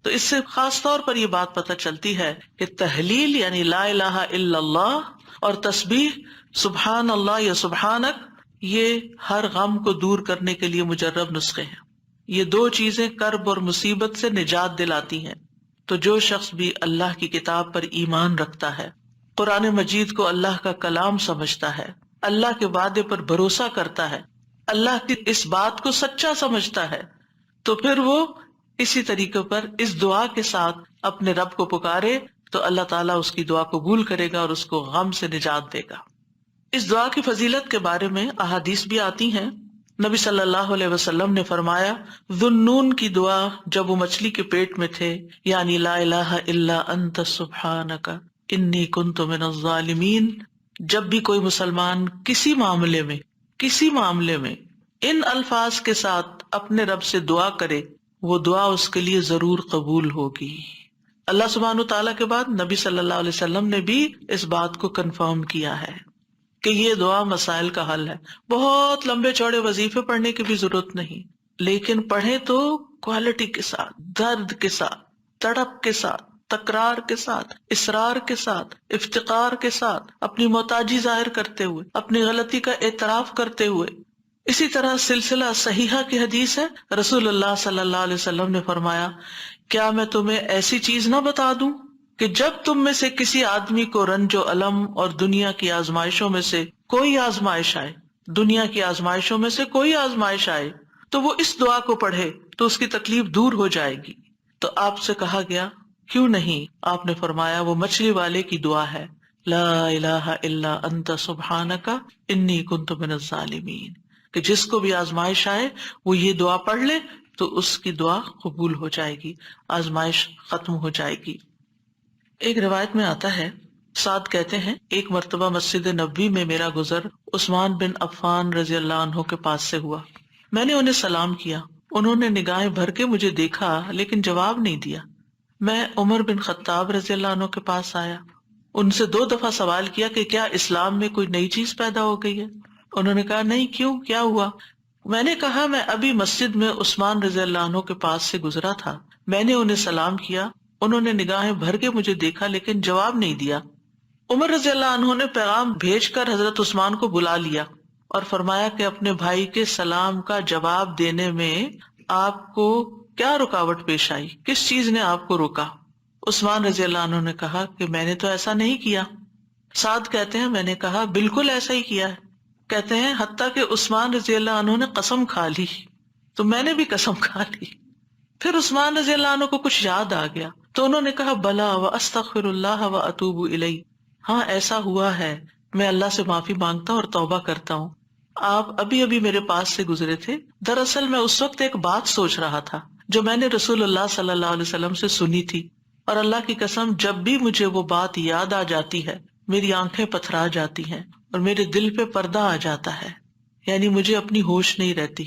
تو اس سے خاص طور پر یہ بات پتہ چلتی ہے کہ تحلیل یعنی لا الہ الا اللہ اور تسبیح سبحان اللہ یا سبحانک، یہ ہر غم کو دور کرنے کے لیے مجرب نسخے ہیں. یہ دو چیزیں کرب اور مصیبت سے نجات دلاتی ہیں. تو جو شخص بھی اللہ کی کتاب پر ایمان رکھتا ہے، قرآن مجید کو اللہ کا کلام سمجھتا ہے، اللہ کے وعدے پر بھروسہ کرتا ہے، اللہ کی اس بات کو سچا سمجھتا ہے، تو پھر وہ اسی طریقے پر اس دعا کے ساتھ اپنے رب کو پکارے تو اللہ تعالیٰ اس کی دعا قبول کرے گا اور اس کو غم سے نجات دے گا. اس دعا کی فضیلت کے بارے میں احادیث بھی آتی ہیں. نبی صلی اللہ علیہ وسلم نے فرمایا، ذو النون کی دعا جب وہ مچھلی کے پیٹ میں تھے، یعنی لا الہ الا انت سبحانک انی کنت من الظالمین، جب بھی کوئی مسلمان کسی معاملے میں ان الفاظ کے ساتھ اپنے رب سے دعا کرے، وہ دعا اس کے لیے ضرور قبول ہوگی. اللہ سبحانہ تعالیٰ کے بعد نبی صلی اللہ علیہ وسلم نے بھی اس بات کو کنفرم کیا ہے کہ یہ دعا مسائل کا حل ہے. بہت لمبے چوڑے وظیفے پڑھنے کی بھی ضرورت نہیں، لیکن پڑھیں تو کوالٹی کے ساتھ، درد کے ساتھ، تڑپ کے ساتھ، تکرار کے ساتھ، اصرار کے ساتھ، افتقار کے ساتھ، اپنی محتاجی ظاہر کرتے ہوئے، اپنی غلطی کا اعتراف کرتے ہوئے. اسی طرح سلسلہ صحیحہ کی حدیث ہے، رسول اللہ صلی اللہ علیہ وسلم نے فرمایا، کیا میں تمہیں ایسی چیز نہ بتا دوں کہ جب تم میں سے کسی آدمی کو رنج و الم اور دنیا کی آزمائشوں میں سے کوئی آزمائش آئے تو وہ اس دعا کو پڑھے تو اس کی تکلیف دور ہو جائے گی. تو آپ سے کہا گیا کیوں نہیں؟ آپ نے فرمایا وہ مچھلی والے کی دعا ہے، لا الہ الا انت سبحانک انی کنت من الظالمین، کہ جس کو بھی آزمائش آئے وہ یہ دعا پڑھ لے تو اس کی دعا قبول ہو جائے گی، آزمائش ختم ہو جائے گی. ایک روایت میں آتا ہے، سعد کہتے ہیں، ایک مرتبہ مسجد نبوی میں میرا گزر عثمان بن عفان رضی اللہ عنہ کے پاس سے ہوا. میں نے انہیں سلام کیا، انہوں نے نگاہیں بھر کے مجھے دیکھا لیکن جواب نہیں دیا. میں عمر بن خطاب رضی اللہ عنہ کے پاس آیا، ان سے 2 دفعہ سوال کیا کہ کیا اسلام میں کوئی نئی چیز پیدا ہو گئی ہے؟ انہوں نے کہا نہیں. کیوں، کیا ہوا؟ میں نے کہا میں ابھی مسجد میں عثمان رضی اللہ عنہ کے پاس سے گزرا تھا، میں نے انہیں سلام کیا، انہوں نے نگاہیں بھر کے مجھے دیکھا لیکن جواب نہیں دیا. عمر رضی اللہ عنہ نے پیغام بھیج کر حضرت عثمان کو بلا لیا اور فرمایا کہ اپنے بھائی کے سلام کا جواب دینے میں آپ کو کیا رکاوٹ پیش آئی، کس چیز نے آپ کو روکا؟ عثمان رضی اللہ عنہ نے کہا کہ میں نے تو ایسا نہیں کیا. سعد کہتے ہیں میں نے کہا بالکل ایسا ہی کیا ہے. کہتے ہیں حتیٰ کہ عثمان رضی اللہ عنہ نے قسم کھا لی تو میں نے بھی قسم کھا لی. پھر عثمان رضی اللہ عنہ کو کچھ یاد آ گیا تو انہوں نے کہا بلا واستغفر اللہ واتوب الیہ، ہاں ایسا ہوا ہے، میں اللہ سے معافی مانگتا ہوں اور توبہ کرتا ہوں. آپ ابھی میرے پاس سے گزرے تھے، دراصل میں اس وقت ایک بات سوچ رہا تھا جو میں نے رسول اللہ صلی اللہ علیہ وسلم سے سنی تھی، اور اللہ کی قسم جب بھی مجھے وہ بات یاد آ جاتی ہے میری آنکھیں پتھرا جاتی ہیں اور میرے دل پہ پردہ آ جاتا ہے، یعنی مجھے اپنی ہوش نہیں رہتی.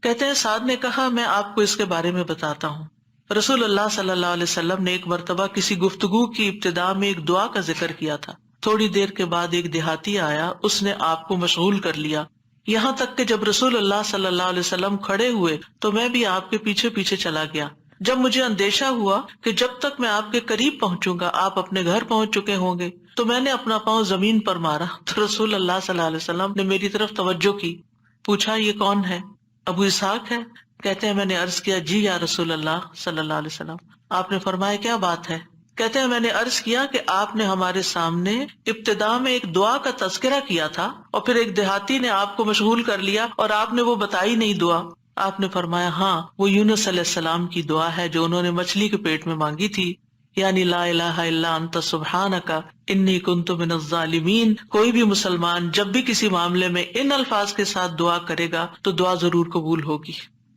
کہتے ہیں سعد نے کہا میں آپ کو اس کے بارے میں بتاتا ہوں. رسول اللہ صلی اللہ علیہ وسلم نے ایک مرتبہ کسی گفتگو کی ابتدا میں ایک دعا کا ذکر کیا تھا تھوڑی دیر کے بعد ایک دیہاتی آیا، اس نے آپ کو مشغول کر لیا، یہاں تک کہ جب رسول اللہ صلی اللہ علیہ وسلم کھڑے ہوئے تو میں بھی آپ کے پیچھے پیچھے چلا گیا۔ جب مجھے اندیشہ ہوا کہ جب تک میں آپ کے قریب پہنچوں گا آپ اپنے گھر پہنچ چکے ہوں گے، تو میں نے اپنا پاؤں زمین پر مارا تو رسول اللہ صلی اللہ علیہ وسلم نے میری طرف توجہ کی، پوچھا یہ کون ہے؟ ابو اسحاق ہے؟ کہتے ہیں میں نے عرض کیا جی یا رسول اللہ صلی اللہ علیہ وسلم۔ آپ نے فرمایا کیا بات ہے؟ کہتے ہیں میں نے عرض کیا کہ آپ نے ہمارے سامنے ابتدا میں ایک دعا کا تذکرہ کیا تھا اور پھر ایک دیہاتی نے آپ کو مشغول کر لیا اور آپ نے وہ بتائی نہیں دعا۔ آپ نے فرمایا ہاں وہ یونس علیہ السلام کی دعا ہے جو انہوں نے مچھلی کے پیٹ میں مانگی تھی، یعنی لا الہ الا انت سبحانک انی کنت من الظالمین۔ کوئی بھی مسلمان جب بھی کسی معاملے میں ان الفاظ کے ساتھ دعا کرے گا تو دعا ضرور قبول ہوگی۔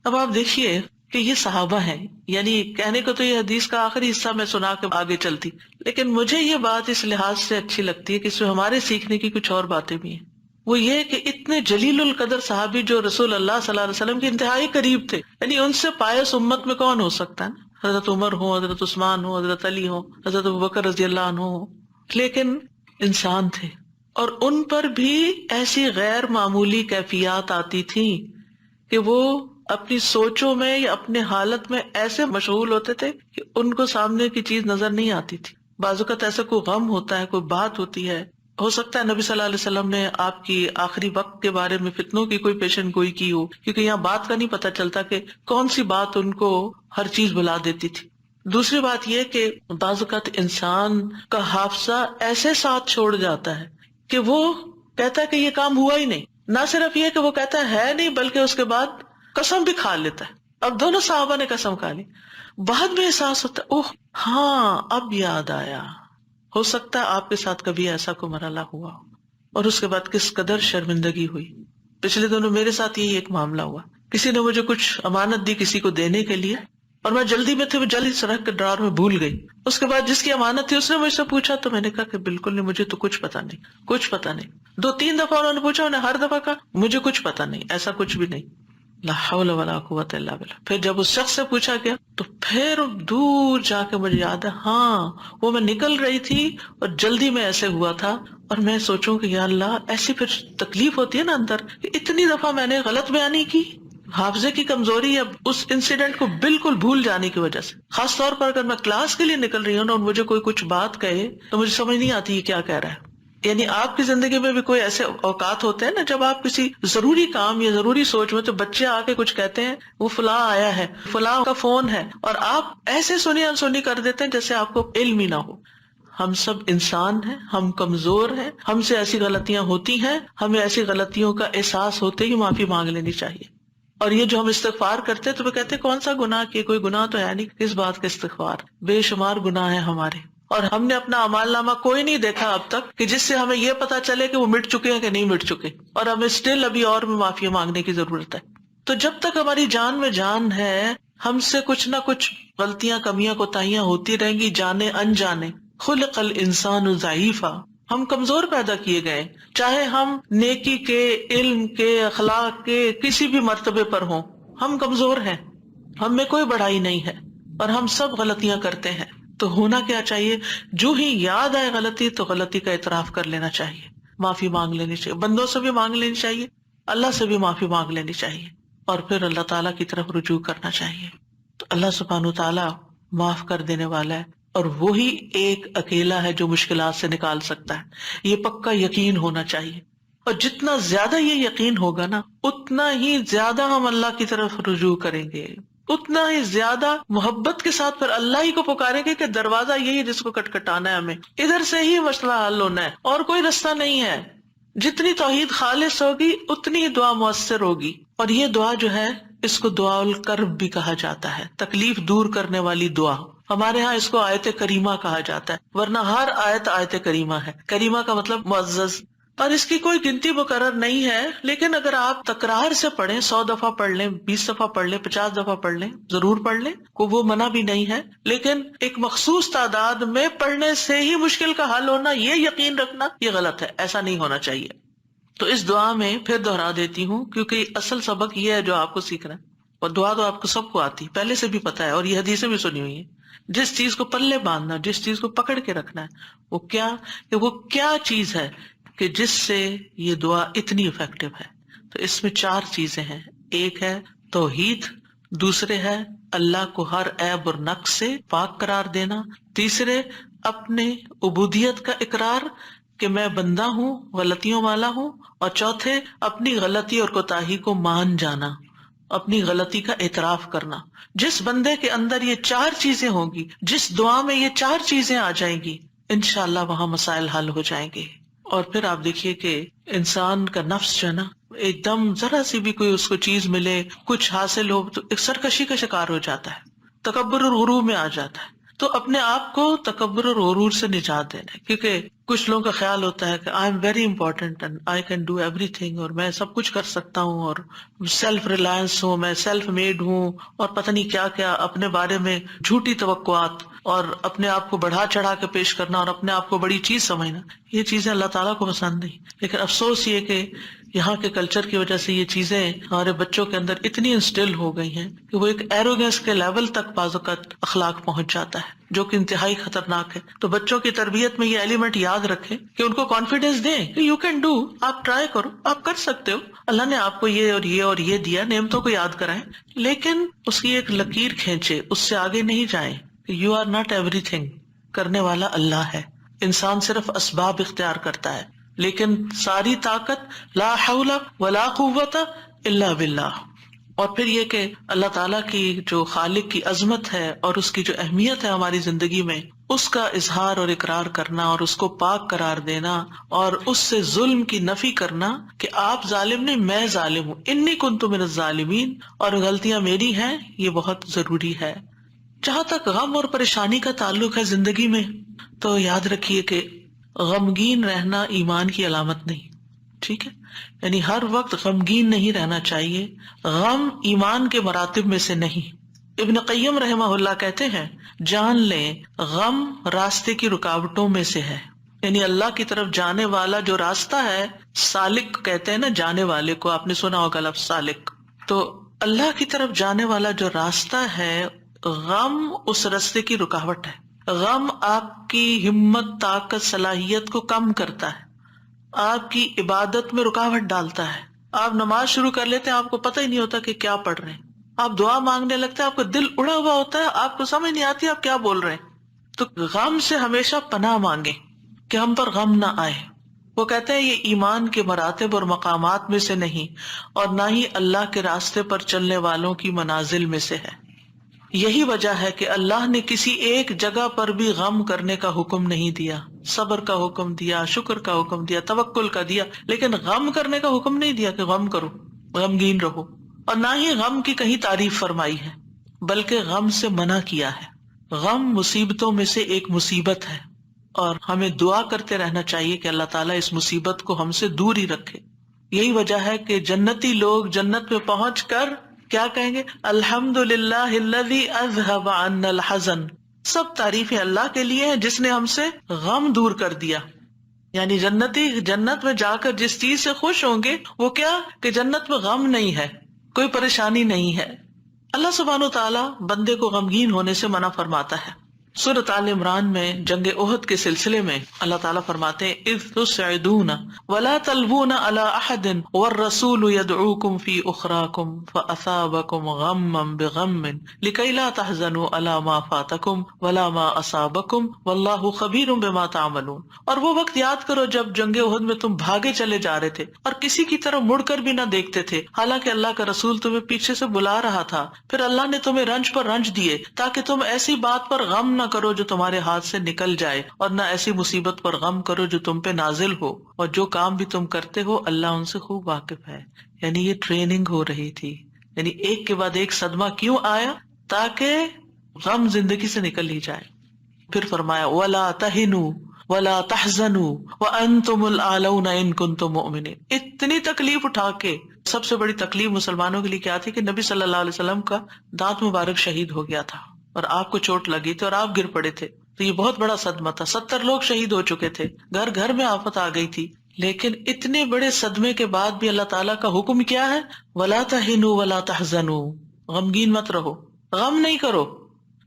اب آپ دیکھیے کہ یہ صحابہ ہیں، یعنی کہنے کو تو یہ حدیث کا آخری حصہ میں سنا کے آگے چلتی، لیکن مجھے یہ بات اس لحاظ سے اچھی لگتی ہے کہ اس میں ہمارے سیکھنے کی کچھ اور باتیں بھی ہیں۔ وہ یہ کہ اتنے جلیل القدر صحابی جو رسول اللہ صلی اللہ علیہ وسلم کے انتہائی قریب تھے، یعنی ان سے پائس امت میں کون ہو سکتا ہے؟ حضرت عمر ہو، حضرت عثمان ہو، حضرت علی ہو، حضرت ابوبکر رضی اللہ عنہ ہو، لیکن انسان تھے اور ان پر بھی ایسی غیر معمولی کیفیات آتی تھیں کہ وہ اپنی سوچوں میں یا اپنے حالت میں ایسے مشغول ہوتے تھے کہ ان کو سامنے کی چیز نظر نہیں آتی تھی۔ بعض اوقات ایسا کوئی غم ہوتا ہے، کوئی بات ہوتی ہے، ہو سکتا ہے نبی صلی اللہ علیہ وسلم نے آپ کی آخری وقت کے بارے میں فتنوں کی کوئی پیشن گوئی کی ہو، کیونکہ یہاں بات کا نہیں پتہ چلتا کہ کون سی بات ان کو ہر چیز بھلا دیتی تھی۔ دوسری بات یہ کہ بعض اوقات انسان کا حافظہ ایسے ساتھ چھوڑ جاتا ہے کہ وہ کہتا ہے کہ یہ کام ہوا ہی نہیں، نہ صرف یہ کہ وہ کہتا ہے نہیں بلکہ اس کے بعد قسم بھی کھا لیتا ہے۔ اب دونوں صحابہ نے قسم کھا لی، بعد میں احساس ہوتا ہے اوہ ہاں اب یاد آیا۔ ہو سکتا ہے آپ کے ساتھ کبھی ایسا کوئی مرحلہ ہوا ہو اور اس کے بعد کس قدر شرمندگی ہوئی۔ پچھلے دنوں میرے ساتھ یہی ایک معاملہ ہوا، کسی نے مجھے کچھ امانت دی کسی کو دینے کے لیے اور میں جلدی میں تھی، وہ جلدی سے رکھ کے ڈرار میں بھول گئی۔ اس کے بعد جس کی امانت تھی اس نے مجھ سے پوچھا تو میں نے کہا کہ بالکل نہیں، مجھے تو کچھ پتا نہیں، کچھ پتا نہیں۔ 2-3 دفعہ انہوں نے پوچھا، انہیں ہر دفعہ کہا مجھے کچھ پتا نہیں، ایسا کچھ بھی نہیں۔ لا حول ولا قوت الا باللہ۔ پھر جب اس شخص سے پوچھا گیا تو پھر دور جا کے مجھے یاد ہے ہاں وہ میں نکل رہی تھی اور جلدی میں ایسے ہوا تھا، اور میں سوچوں کہ یا اللہ ایسی پھر تکلیف ہوتی ہے نا اندر کہ اتنی دفعہ میں نے غلط بیانی کی، حافظے کی کمزوری یا اس انسیڈنٹ کو بالکل بھول جانے کی وجہ سے۔ خاص طور پر اگر میں کلاس کے لیے نکل رہی ہوں اور مجھے کوئی کچھ بات کہے تو مجھے سمجھ نہیں آتی یہ کیا کہہ رہا ہے۔ یعنی آپ کی زندگی میں بھی کوئی ایسے اوقات ہوتے ہیں نا جب آپ کسی ضروری کام یا ضروری سوچ میں، تو بچے آ کے کچھ کہتے ہیں وہ فلاں آیا ہے، فلاں کا فون ہے، اور آپ ایسے سنی انسنی کر دیتے ہیں جیسے آپ کو علم ہی نہ ہو۔ ہم سب انسان ہیں، ہم کمزور ہیں، ہم سے ایسی غلطیاں ہوتی ہیں، ہمیں ایسی غلطیوں کا احساس ہوتے ہی معافی مانگ لینی چاہیے۔ اور یہ جو ہم استغفار کرتے تو وہ کہتے کون سا گناہ کیے، کوئی گناہ تو ہے نہیں، کس بات کا استغفار، بے شمار گناہ ہیں ہمارے، اور ہم نے اپنا اعمال نامہ کوئی نہیں دیکھا اب تک کہ جس سے ہمیں یہ پتا چلے کہ وہ مٹ چکے ہیں کہ نہیں مٹ چکے، اور ہمیں اسٹل ابھی اور بھی معافی مانگنے کی ضرورت ہے۔ تو جب تک ہماری جان میں جان ہے ہم سے کچھ نہ کچھ غلطیاں، کمیاں، کوتاہیاں ہوتی رہیں گی، جانے انجانے۔ خلق الانسان ضعیفا، ہم کمزور پیدا کیے گئے، چاہے ہم نیکی کے، علم کے، اخلاق کے کسی بھی مرتبے پر ہوں، ہم کمزور ہیں، ہم میں کوئی بڑائی نہیں ہے اور ہم سب غلطیاں کرتے ہیں۔ تو ہونا کیا چاہیے، جو ہی یاد آئے غلطی تو غلطی کا اعتراف کر لینا چاہیے، معافی مانگ لینی چاہیے، بندوں سے بھی مانگ لینی چاہیے، اللہ سے بھی معافی مانگ لینی چاہیے، اور پھر اللہ تعالیٰ کی طرف رجوع کرنا چاہیے۔ تو اللہ سبحانہ وتعالیٰ معاف کر دینے والا ہے، اور وہی ایک اکیلا ہے جو مشکلات سے نکال سکتا ہے، یہ پکا یقین ہونا چاہیے۔ اور جتنا زیادہ یہ یقین ہوگا نا اتنا ہی زیادہ ہم اللہ کی طرف رجوع کریں گے، اتنا ہی زیادہ محبت کے ساتھ پھر اللہ ہی کو پکاریں گے کہ دروازہ یہی جس کو کٹکھٹانا ہے، ہمیں ادھر سے ہی مسئلہ حل ہونا ہے اور کوئی رستہ نہیں ہے۔ جتنی توحید خالص ہوگی اتنی ہی دعا مؤثر ہوگی، اور یہ دعا جو ہے اس کو دعا الکرب بھی کہا جاتا ہے، تکلیف دور کرنے والی دعا۔ ہمارے ہاں اس کو آیت کریمہ کہا جاتا ہے، ورنہ ہر آیت آیت کریمہ ہے۔ کریمہ کا مطلب معزز، اور اس کی کوئی گنتی مقرر نہیں ہے، لیکن اگر آپ تکرار سے پڑھیں، 100 دفعہ پڑھ لیں، 20 دفعہ پڑھ لیں، 50 دفعہ پڑھ لیں، ضرور پڑھ لیں، کوئی وہ منع بھی نہیں ہے، لیکن ایک مخصوص تعداد میں پڑھنے سے ہی مشکل کا حل ہونا، یہ یقین رکھنا یہ غلط ہے، ایسا نہیں ہونا چاہیے۔ تو اس دعا میں پھر دہرا دیتی ہوں کیونکہ اصل سبق یہ ہے جو آپ کو سیکھنا ہے، اور دعا تو آپ کو سب کو آتی، پہلے سے بھی پتا ہے، اور یہ حدیثیں بھی سنی ہوئی ہیں۔ جس چیز کو پلے باندھنا، جس چیز کو پکڑ کے رکھنا ہے، وہ کیا چیز ہے کہ جس سے یہ دعا اتنی افیکٹو ہے. تو اس میں 4 چیزیں ہیں. ایک ہے توحید، دوسرے ہے اللہ کو ہر عیب اور نقص سے پاک قرار دینا، تیسرے اپنے عبودیت کا اقرار کہ میں بندہ ہوں، غلطیوں والا ہوں، اور چوتھے اپنی غلطی اور کوتاہی کو مان جانا، اپنی غلطی کا اعتراف کرنا. جس بندے کے اندر یہ 4 چیزیں ہوں گی، جس دعا میں یہ 4 چیزیں آ جائیں گی، انشاءاللہ وہاں مسائل حل ہو جائیں گے. اور پھر آپ دیکھیے کہ انسان کا نفس جو ہے نا، ایک دم ذرا سی بھی کوئی اس کو چیز ملے، کچھ حاصل ہو تو ایک سرکشی کا شکار ہو جاتا ہے، تکبر اور غرور میں آ جاتا ہے. تو اپنے آپ کو تکبر اور غرور سے نجات دینا ہے، کیونکہ کچھ لوگوں کا خیال ہوتا ہے کہ I am very important and I can do every thing, اور میں سب کچھ کر سکتا ہوں، اور سیلف ریلائنس ہوں، میں سیلف میڈ ہوں، اور پتہ نہیں کیا کیا اپنے بارے میں جھوٹی توقعات، اور اپنے آپ کو بڑھا چڑھا کے پیش کرنا، اور اپنے آپ کو بڑی چیز سمجھنا. یہ چیزیں اللہ تعالیٰ کو پسند نہیں. لیکن افسوس یہ کہ یہاں کے کلچر کی وجہ سے یہ چیزیں ہمارے بچوں کے اندر اتنی انسٹل ہو گئی ہیں کہ وہ ایک ایروگنس کے لیول تک بعض اوقات اخلاق پہنچ جاتا ہے، جو کہ انتہائی خطرناک ہے. تو بچوں کی تربیت میں یہ ایلیمنٹ یاد رکھیں کہ ان کو کانفیڈینس دیں کہ یو کین ڈو، آپ ٹرائی کرو، آپ کر سکتے ہو، اللہ نے آپ کو یہ اور یہ اور یہ دیا، نعمتوں کو یاد کرائیں، لیکن اس کی ایک لکیر کھینچے، اس سے آگے نہیں جائیں. You are not everything, کرنے والا اللہ ہے. انسان صرف اسباب اختیار کرتا ہے، لیکن ساری طاقت لا حول ولا قوت الا باللہ. اور پھر یہ کہ اللہ تعالیٰ کی جو خالق کی عظمت ہے اور اس کی جو اہمیت ہے ہماری زندگی میں، اس کا اظہار اور اقرار کرنا، اور اس کو پاک قرار دینا، اور اس سے ظلم کی نفی کرنا کہ آپ ظالم نہیں، میں ظالم ہوں، انی کنت من الظالمین، اور غلطیاں میری ہیں، یہ بہت ضروری ہے. جہاں تک غم اور پریشانی کا تعلق ہے زندگی میں، تو یاد رکھیے کہ غمگین رہنا ایمان کی علامت نہیں. ٹھیک ہے، یعنی ہر وقت غمگین نہیں رہنا چاہیے. غم ایمان کے مراتب میں سے نہیں. ابن قیم رحمہ اللہ کہتے ہیں، جان لیں غم راستے کی رکاوٹوں میں سے ہے. یعنی اللہ کی طرف جانے والا جو راستہ ہے، سالک کہتے ہیں نا جانے والے کو، آپ نے سنا ہوگا لفظ سالک. تو اللہ کی طرف جانے والا جو راستہ ہے، غم اس راستے کی رکاوٹ ہے. غم آپ کی ہمت، طاقت، صلاحیت کو کم کرتا ہے، آپ کی عبادت میں رکاوٹ ڈالتا ہے. آپ نماز شروع کر لیتے ہیں، آپ کو پتہ ہی نہیں ہوتا کہ کیا پڑھ رہے ہیں. آپ دعا مانگنے لگتے ہیں، آپ کا دل اڑا ہوا ہوتا ہے، آپ کو سمجھ نہیں آتی آپ کیا بول رہے ہیں. تو غم سے ہمیشہ پناہ مانگے کہ ہم پر غم نہ آئے. وہ کہتے ہیں یہ ایمان کے مراتب اور مقامات میں سے نہیں، اور نہ ہی اللہ کے راستے پر چلنے والوں کی منازل میں سے ہے. یہی وجہ ہے کہ اللہ نے کسی ایک جگہ پر بھی غم کرنے کا حکم نہیں دیا. صبر کا حکم دیا، شکر کا حکم دیا، توکل کا دیا، لیکن غم کرنے کا حکم نہیں دیا کہ غم کرو، غمگین رہو. اور نہ ہی غم کی کہیں تعریف فرمائی ہے، بلکہ غم سے منع کیا ہے. غم مصیبتوں میں سے ایک مصیبت ہے، اور ہمیں دعا کرتے رہنا چاہیے کہ اللہ تعالیٰ اس مصیبت کو ہم سے دور ہی رکھے. یہی وجہ ہے کہ جنتی لوگ جنت میں پہنچ کر کیا کہیں گے؟ الحمدللہ الذی اذہب عنا الحزن. سب تعریفیں اللہ کے لیے ہیں جس نے ہم سے غم دور کر دیا. یعنی جنتی جنت میں جا کر جس چیز سے خوش ہوں گے وہ کیا کہ جنت میں غم نہیں ہے، کوئی پریشانی نہیں ہے. اللہ سبحانہ و تعالیٰ بندے کو غمگین ہونے سے منع فرماتا ہے. سورۃ آل عمران میں جنگ احد کے سلسلے میں اللہ تعالیٰ فرماتے ہیں اذ تسعدون ولا تلوون علی احد والرسول يدعوكم في اخراكم فاصابكم غما بغم لكي لا تحزنوا على ما فاتكم ولا ما اصابكم والله خبير بما تعملون. اور وہ وقت یاد کرو جب جنگ احد میں تم بھاگے چلے جا رہے تھے اور کسی کی طرف مڑ کر بھی نہ دیکھتے تھے، حالانکہ اللہ کا رسول تمہیں پیچھے سے بلا رہا تھا. پھر اللہ نے تمہیں رنج پر رنج دیے تاکہ تم ایسی بات پر غم نہ کرو جو تمہارے ہاتھ سے نکل جائے، اور نہ ایسی مصیبت پر غم کرو جو تم پہ نازل ہو، اور جو کام بھی تم کرتے ہو اللہ ان سے خوب واقف ہے. یعنی یہ ٹریننگ ہو رہی تھی. یعنی ایک کے بعد ایک صدمہ کیوں آیا؟ تاکہ غم زندگی سے نکل ہی جائے. پھر فرمایا وَلَا تَهِنُوا وَلَا تَحْزَنُوا وَأَنْتُمُ الْأَعْلَوْنَ إِن كُنتُم مُؤْمِنِينَ. اتنی تکلیف اٹھا کے، سب سے بڑی تکلیف مسلمانوں کے لیے کیا تھی کہ نبی صلی اللہ علیہ وسلم کا دانت مبارک شہید ہو گیا تھا اور آپ کو چوٹ لگی تھی اور آپ گر پڑے تھے. تو یہ بہت بڑا صدمہ تھا. 70 لوگ شہید ہو چکے تھے، گھر گھر میں آفت آ گئی تھی. لیکن اتنے بڑے صدمے کے بعد بھی اللہ تعالیٰ کا حکم کیا ہے؟ وَلَا تَهِنُوا وَلَا تَحْزَنُوا. غمگین مت رہو، غم نہیں کرو.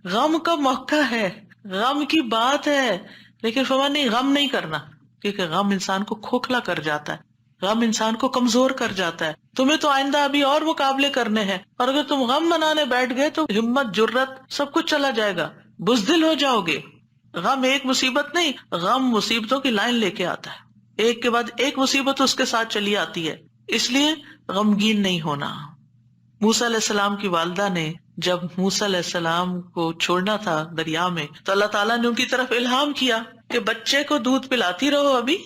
غم کا موقع ہے، غم کی بات ہے، لیکن فرمایا نہیں، غم نہیں کرنا، کیونکہ غم انسان کو کھوکھلا کر جاتا ہے، غم انسان کو کمزور کر جاتا ہے. تمہیں تو آئندہ ابھی اور مقابلے کرنے ہیں، اور اگر تم غم منانے بیٹھ گئے تو ہمت، جرت سب کچھ چلا جائے گا، بزدل ہو جاؤ گے. غم ایک مصیبت نہیں، غم مصیبتوں کی لائن لے کے آتا ہے، ایک کے بعد ایک مصیبت اس کے ساتھ چلی آتی ہے، اس لیے غمگین نہیں ہونا. موسیٰ علیہ السلام کی والدہ نے جب موسیٰ علیہ السلام کو چھوڑنا تھا دریا میں، تو اللہ تعالیٰ نے ان کی طرف الہام کیا کہ بچے کو دودھ پلاتی رہو ابھی،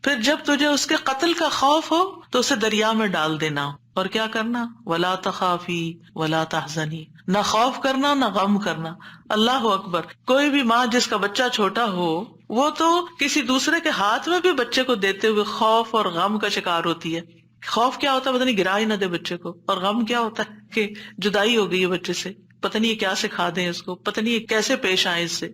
پھر جب تجھے اس کے قتل کا خوف ہو تو اسے دریا میں ڈال دینا. اور کیا کرنا؟ وَلَا تَخَافِي وَلَا تَحْزَنِي، نہ خوف کرنا نہ غم کرنا. اللہ اکبر. کوئی بھی ماں جس کا بچہ چھوٹا ہو وہ تو کسی دوسرے کے ہاتھ میں بھی بچے کو دیتے ہوئے خوف اور غم کا شکار ہوتی ہے. خوف کیا ہوتا ہے؟ پتہ نہیں گرا ہی نہ دے بچے کو، اور غم کیا ہوتا ہے کہ جدائی ہو گئی ہے بچے سے، پتہ نہیں یہ کیا سکھا دیں اس کو، پتہ نہیں یہ کیسے پیش آئے اس سے.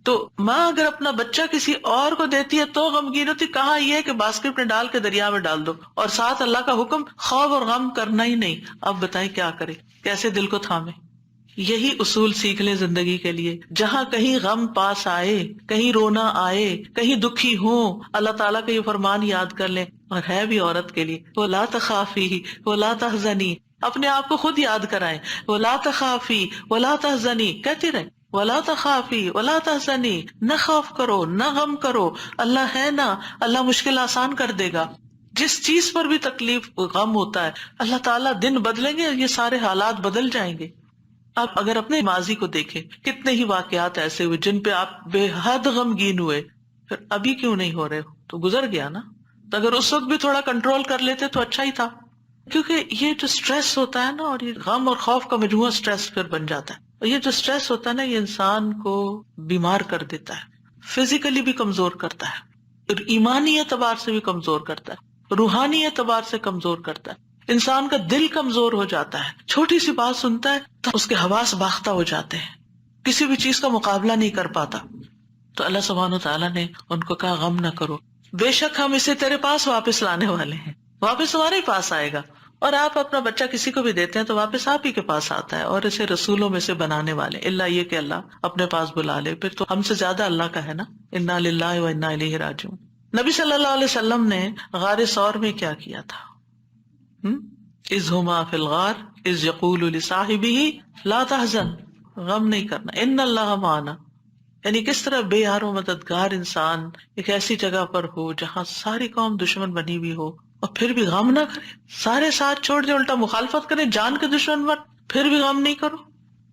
تو ماں اگر اپنا بچہ کسی اور کو دیتی ہے تو غمگین ہوتی، کہاں یہ کہ باسکٹ میں ڈال کے دریا میں ڈال دو، اور ساتھ اللہ کا حکم خوف اور غم کرنا ہی نہیں. اب بتائیں کیا کرے، کیسے دل کو تھامے. یہی اصول سیکھ لیں زندگی کے لیے. جہاں کہیں غم پاس آئے، کہیں رونا آئے، کہیں دکھی ہوں، اللہ تعالیٰ کا یہ فرمان یاد کر لیں. اور ہے بھی عورت کے لیے، وَلَا تَخَافِي وَلَا تَحْزَنِي، اپنے آپ کو خود یاد کرائیں. وَلَا تَخَافِي وَلَا تَحْزَنِي کہتے رہے، وَلَا تَخَافِي وَلَا تَحْزَنِي، نہ خوف کرو نہ غم کرو، اللہ ہے نا، اللہ مشکل آسان کر دے گا. جس چیز پر بھی تکلیف غم ہوتا ہے اللہ تعالیٰ دن بدلیں گے، یہ سارے حالات بدل جائیں گے. آپ اگر اپنے ماضی کو دیکھیں، کتنے ہی واقعات ایسے ہوئے جن پہ آپ بے حد غمگین ہوئے، پھر ابھی کیوں نہیں ہو رہے ہو؟ تو گزر گیا نا. تو اگر اس وقت بھی تھوڑا کنٹرول کر لیتے تو اچھا ہی تھا. کیونکہ یہ جو سٹریس ہوتا ہے نا، اور یہ غم اور خوف کا مجموعہ سٹریس پھر بن جاتا ہے. اور یہ جو سٹریس ہوتا ہے نا، یہ انسان کو بیمار کر دیتا ہے، فزیکلی بھی کمزور کرتا ہے، اور ایمانی اعتبار سے بھی کمزور کرتا ہے، روحانی اعتبار سے کمزور کرتا ہے. انسان کا دل کمزور ہو جاتا ہے، چھوٹی سی بات سنتا ہے تو اس کے حواس باختہ ہو جاتے ہیں، کسی بھی چیز کا مقابلہ نہیں کر پاتا. تو اللہ سبحانہ وتعالیٰ نے ان کو کہا غم نہ کرو، بے شک ہم اسے تیرے پاس واپس لانے والے ہیں، واپس تمہارے پاس آئے گا. اور آپ اپنا بچہ کسی کو بھی دیتے ہیں تو واپس آپ ہی کے پاس آتا ہے، اور اسے رسولوں میں سے بنانے والے، اللہ یہ کہ اللہ اپنے پاس بلا لے، پھر تو ہم سے زیادہ اللہ کا ہے نا. انا للہ و انا الیہ راجعون. نبی صلی اللہ علیہ وسلم نے غار ثور میں کیا کیا تھا؟ اذ ہما فی الغار اذ یقول لصاحبہ لا تحزن، غم نہیں کرنا، ان اللہ معنا. یعنی کس طرح بے یار و مددگار انسان ایک ایسی جگہ پر ہو جہاں ساری قوم دشمن بنی ہوئی ہو، اور پھر بھی غم نہ کرے، سارے ساتھ چھوڑ دے، الٹا مخالفت کرے، جان کے دشمن بن، پھر بھی غم نہیں کرو،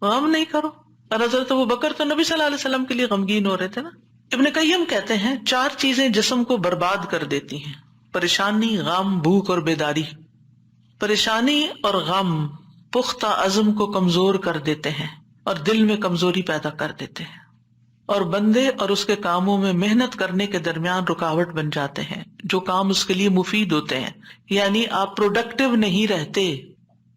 غم نہیں کرو. اور حضرت ابوبکر تو نبی صلی اللہ علیہ وسلم کے لیے غمگین ہو رہے تھے نا. ابن قیم کہتے ہیں 4 چیزیں جسم کو برباد کر دیتی ہیں: پریشانی، غم، بھوک اور بیداری. پریشانی اور غم پختہ عزم کو کمزور کر دیتے ہیں اور دل میں کمزوری پیدا کر دیتے ہیں، اور بندے اور اس کے کاموں میں محنت کرنے کے درمیان رکاوٹ بن جاتے ہیں جو کام اس کے لیے مفید ہوتے ہیں. یعنی آپ پروڈکٹیو نہیں رہتے،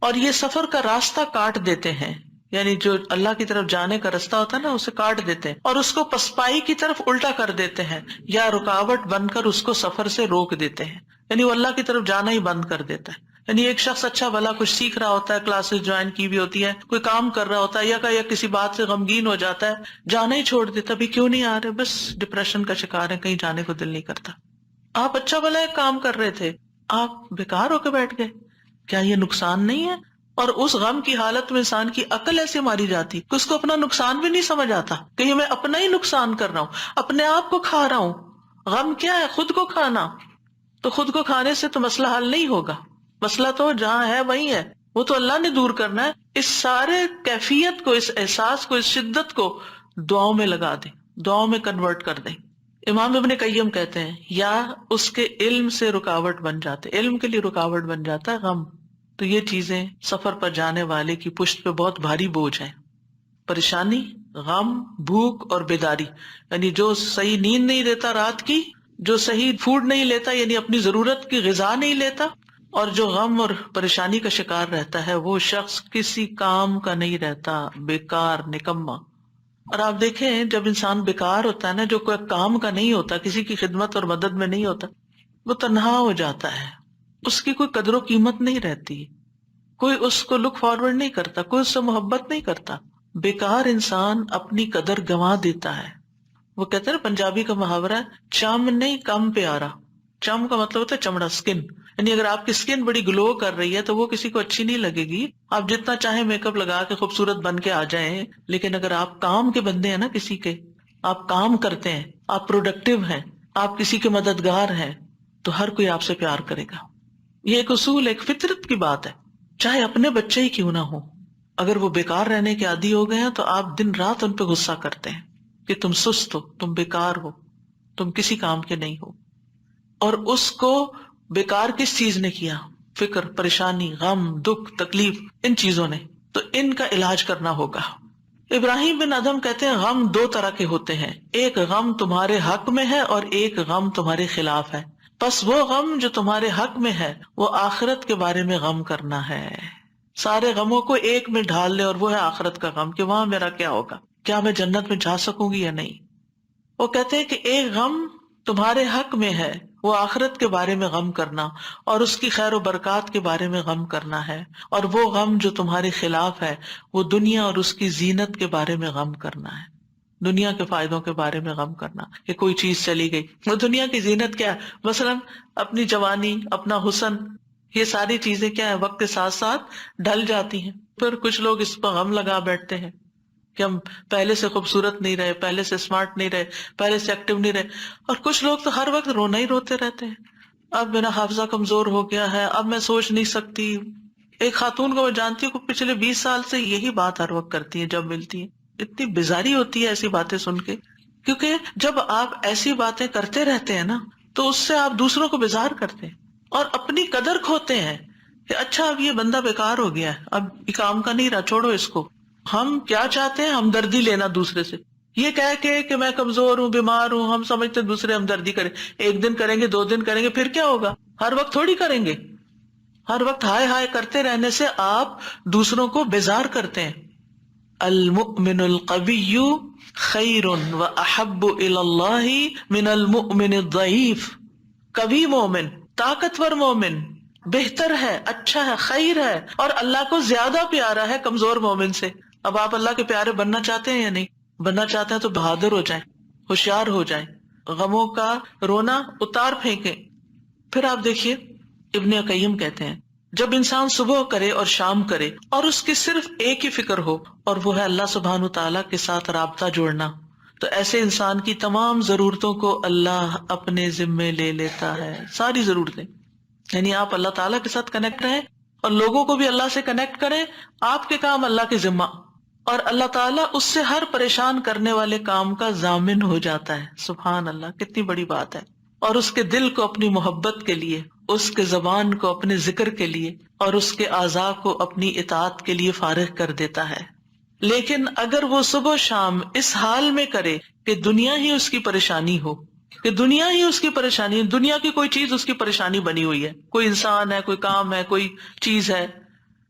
اور یہ سفر کا راستہ کاٹ دیتے ہیں. یعنی جو اللہ کی طرف جانے کا راستہ ہوتا ہے نا، اسے کاٹ دیتے ہیں اور اس کو پسپائی کی طرف الٹا کر دیتے ہیں، یا رکاوٹ بن کر اس کو سفر سے روک دیتے ہیں. یعنی وہ اللہ کی طرف جانا ہی بند کر دیتا ہے. یعنی ایک شخص اچھا بھلا کچھ سیکھ رہا ہوتا ہے، کلاسز جوائن کی بھی ہوتی ہے، کوئی کام کر رہا ہوتا ہے، یا کسی بات سے غمگین ہو جاتا ہے، جانا ہی چھوڑ دیتا. ابھی کیوں نہیں آ رہے؟ بس ڈپریشن کا شکار ہے، کہیں جانے کو دل نہیں کرتا. آپ اچھا بھلا ایک کام کر رہے تھے، آپ بیکار ہو کے بیٹھ گئے، کیا یہ نقصان نہیں ہے؟ اور اس غم کی حالت میں انسان کی عقل ایسے ماری جاتی کہ اس کو اپنا نقصان بھی نہیں سمجھ آتا کہ میں اپنا ہی نقصان کر رہا ہوں، اپنے آپ کو کھا رہا ہوں. غم کیا ہے؟ خود کو کھانا. تو خود کو کھانے سے تو مسئلہ حل نہیں ہوگا، مسئلہ تو جہاں ہے وہی ہے، وہ تو اللہ نے دور کرنا ہے. اس سارے کیفیت کو، اس احساس کو، اس شدت کو دعاؤں میں لگا دیں، دعاؤں میں کنورٹ کر دیں. امام ابن قیم کہتے ہیں یا اس کے علم سے رکاوٹ بن جاتے، علم کے لیے رکاوٹ بن جاتا ہے غم. تو یہ چیزیں سفر پر جانے والے کی پشت پہ بہت بھاری بوجھ ہیں. پریشانی، غم، بھوک اور بیداری. یعنی جو صحیح نیند نہیں لیتا رات کی، جو صحیح فوڈ نہیں لیتا، یعنی اپنی ضرورت کی غذا نہیں لیتا، اور جو غم اور پریشانی کا شکار رہتا ہے، وہ شخص کسی کام کا نہیں رہتا، بیکار، نکما. اور آپ دیکھیں جب انسان بیکار ہوتا ہے نا، جو کوئی کام کا نہیں ہوتا، کسی کی خدمت اور مدد میں نہیں ہوتا، وہ تنہا ہو جاتا ہے، اس کی کوئی قدر و قیمت نہیں رہتی، کوئی اس کو لک فارورڈ نہیں کرتا، کوئی اس سے محبت نہیں کرتا. بیکار انسان اپنی قدر گنوا دیتا ہے. وہ کہتے ہیں نا پنجابی کا محاورہ ہے چم نہیں کم پیارا. چم کا مطلب ہوتا ہے چمڑا، اسکن. یعنی اگر آپ کی اسکن بڑی گلو کر رہی ہے تو وہ کسی کو اچھی نہیں لگے گی. آپ جتنا چاہیں میک اپ لگا کے خوبصورت بن کے آ جائیں، لیکن اگر آپ کام کے بندے ہیں نا، کسی کے آپ کام کرتے ہیں، آپ پروڈکٹیو ہیں، آپ کسی کے مددگار ہیں، تو ہر کوئی آپ سے پیار کرے گا. یہ ایک اصول، ایک فطرت کی بات ہے. چاہے اپنے بچے ہی کیوں نہ ہو، اگر وہ بیکار رہنے کے عادی ہو گئے ہیں تو آپ دن رات ان پہ غصہ کرتے ہیں کہ تم سست ہو، تم بیکار ہو، تم کسی کام کے نہیں ہو. اور اس کو بیکار کس چیز نے کیا؟ فکر، پریشانی، غم، دکھ، تکلیف، ان چیزوں نے. تو ان کا علاج کرنا ہوگا. ابراہیم بن ادہم کہتے ہیں غم دو طرح کے ہوتے ہیں، ایک غم تمہارے حق میں ہے اور ایک غم تمہارے خلاف ہے. پس وہ غم جو تمہارے حق میں ہے وہ آخرت کے بارے میں غم کرنا ہے. سارے غموں کو ایک میں ڈھال لے، اور وہ ہے آخرت کا غم کہ وہاں میرا کیا ہوگا، کیا میں جنت میں جا سکوں گی یا نہیں. وہ کہتے ہیں کہ ایک غم تمہارے حق میں ہے، وہ آخرت کے بارے میں غم کرنا اور اس کی خیر و برکات کے بارے میں غم کرنا ہے. اور وہ غم جو تمہارے خلاف ہے وہ دنیا اور اس کی زینت کے بارے میں غم کرنا ہے. دنیا کے فائدوں کے بارے میں غم کرنا کہ کوئی چیز چلی گئی. وہ دنیا کی زینت کیا ہے؟ مثلا اپنی جوانی، اپنا حسن، یہ ساری چیزیں کیا ہے، وقت کے ساتھ ساتھ ڈھل جاتی ہیں. پھر کچھ لوگ اس پر غم لگا بیٹھتے ہیں کہ ہم پہلے سے خوبصورت نہیں رہے، پہلے سے اسمارٹ نہیں رہے، پہلے سے ایکٹیو نہیں رہے. اور کچھ لوگ تو ہر وقت رونا ہی روتے رہتے ہیں. اب میرا حافظہ کمزور ہو گیا ہے، اب میں سوچ نہیں سکتی. ایک خاتون کو میں جانتی ہوں کہ پچھلے 20 سال سے یہی بات ہر وقت کرتی ہے جب ملتی ہے. اتنی بیزاری ہوتی ہے ایسی باتیں سن کے، کیونکہ جب آپ ایسی باتیں کرتے رہتے ہیں نا تو اس سے آپ دوسروں کو بیزار کرتے ہیں اور اپنی قدر کھوتے ہیں کہ اچھا اب یہ بندہ بیکار ہو گیا ہے، اب یہ کام کا نہیں رہا، چھوڑو اس کو. ہم کیا چاہتے ہیں؟ ہمدردی لینا دوسرے سے. یہ کہہ کے کہ میں کمزور ہوں، بیمار ہوں، ہم سمجھتے دوسرے ہمدردی کریں. ایک دن کریں گے، 2 دن کریں گے، پھر کیا ہوگا؟ ہر وقت تھوڑی کریں گے. ہر وقت ہائے ہائے کرتے رہنے سے آپ دوسروں کو بیزار کرتے ہیں. المؤمن القوی خیر واحب الی اللہ من المؤمن الضعیف. قوی مومن، طاقتور مومن بہتر ہے، اچھا ہے، خیر ہے، اور اللہ کو زیادہ پیارا ہے کمزور مومن سے. اب آپ اللہ کے پیارے بننا چاہتے ہیں یا نہیں؟ بننا چاہتے ہیں تو بہادر ہو جائیں، ہوشیار ہو جائیں، غموں کا رونا اتار پھینکیں. پھر آپ دیکھیے ابن قیم کہتے ہیں جب انسان صبح کرے اور شام کرے اور اس کی صرف ایک ہی فکر ہو اور وہ ہے اللہ سبحانہ تعالیٰ کے ساتھ رابطہ جوڑنا، تو ایسے انسان کی تمام ضرورتوں کو اللہ اپنے ذمے لے لیتا ہے. ساری ضرورتیں، یعنی آپ اللہ تعالیٰ کے ساتھ کنیکٹ رہیں اور لوگوں کو بھی اللہ سے کنیکٹ کریں. آپ کے کام اللہ کے ذمہ، اور اللہ تعالیٰ اس سے ہر پریشان کرنے والے کام کا ضامن ہو جاتا ہے. سبحان اللہ، کتنی بڑی بات ہے. اور اس کے دل کو اپنی محبت کے لیے، اس کے زبان کو اپنے ذکر کے لیے، اور اس کے اعضاء کو اپنی اطاعت کے لیے فارغ کر دیتا ہے. لیکن اگر وہ صبح شام اس حال میں کرے کہ دنیا ہی اس کی پریشانی ہو، کہ دنیا ہی اس کی پریشانی، دنیا کی کوئی چیز اس کی پریشانی بنی ہوئی ہے، کوئی انسان ہے، کوئی کام ہے، کوئی چیز ہے،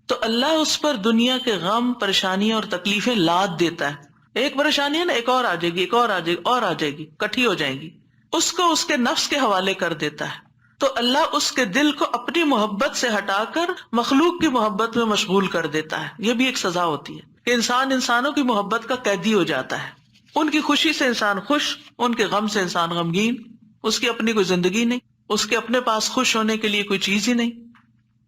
تو اللہ اس پر دنیا کے غم، پریشانیاں اور تکلیفیں لاد دیتا ہے. ایک پریشانی ہے نا، ایک اور آ جائے گی، ایک اور آ جائے گی، اور آ جائے گی، کٹھی ہو جائیں گی. اس کو اس کے نفس کے حوالے کر دیتا ہے. تو اللہ اس کے دل کو اپنی محبت سے ہٹا کر مخلوق کی محبت میں مشغول کر دیتا ہے. یہ بھی ایک سزا ہوتی ہے کہ انسان انسانوں کی محبت کا قیدی ہو جاتا ہے. ان کی خوشی سے انسان خوش، ان کے غم سے انسان غمگین. اس کی اپنی کوئی زندگی نہیں، اس کے اپنے پاس خوش ہونے کے لیے کوئی چیز ہی نہیں،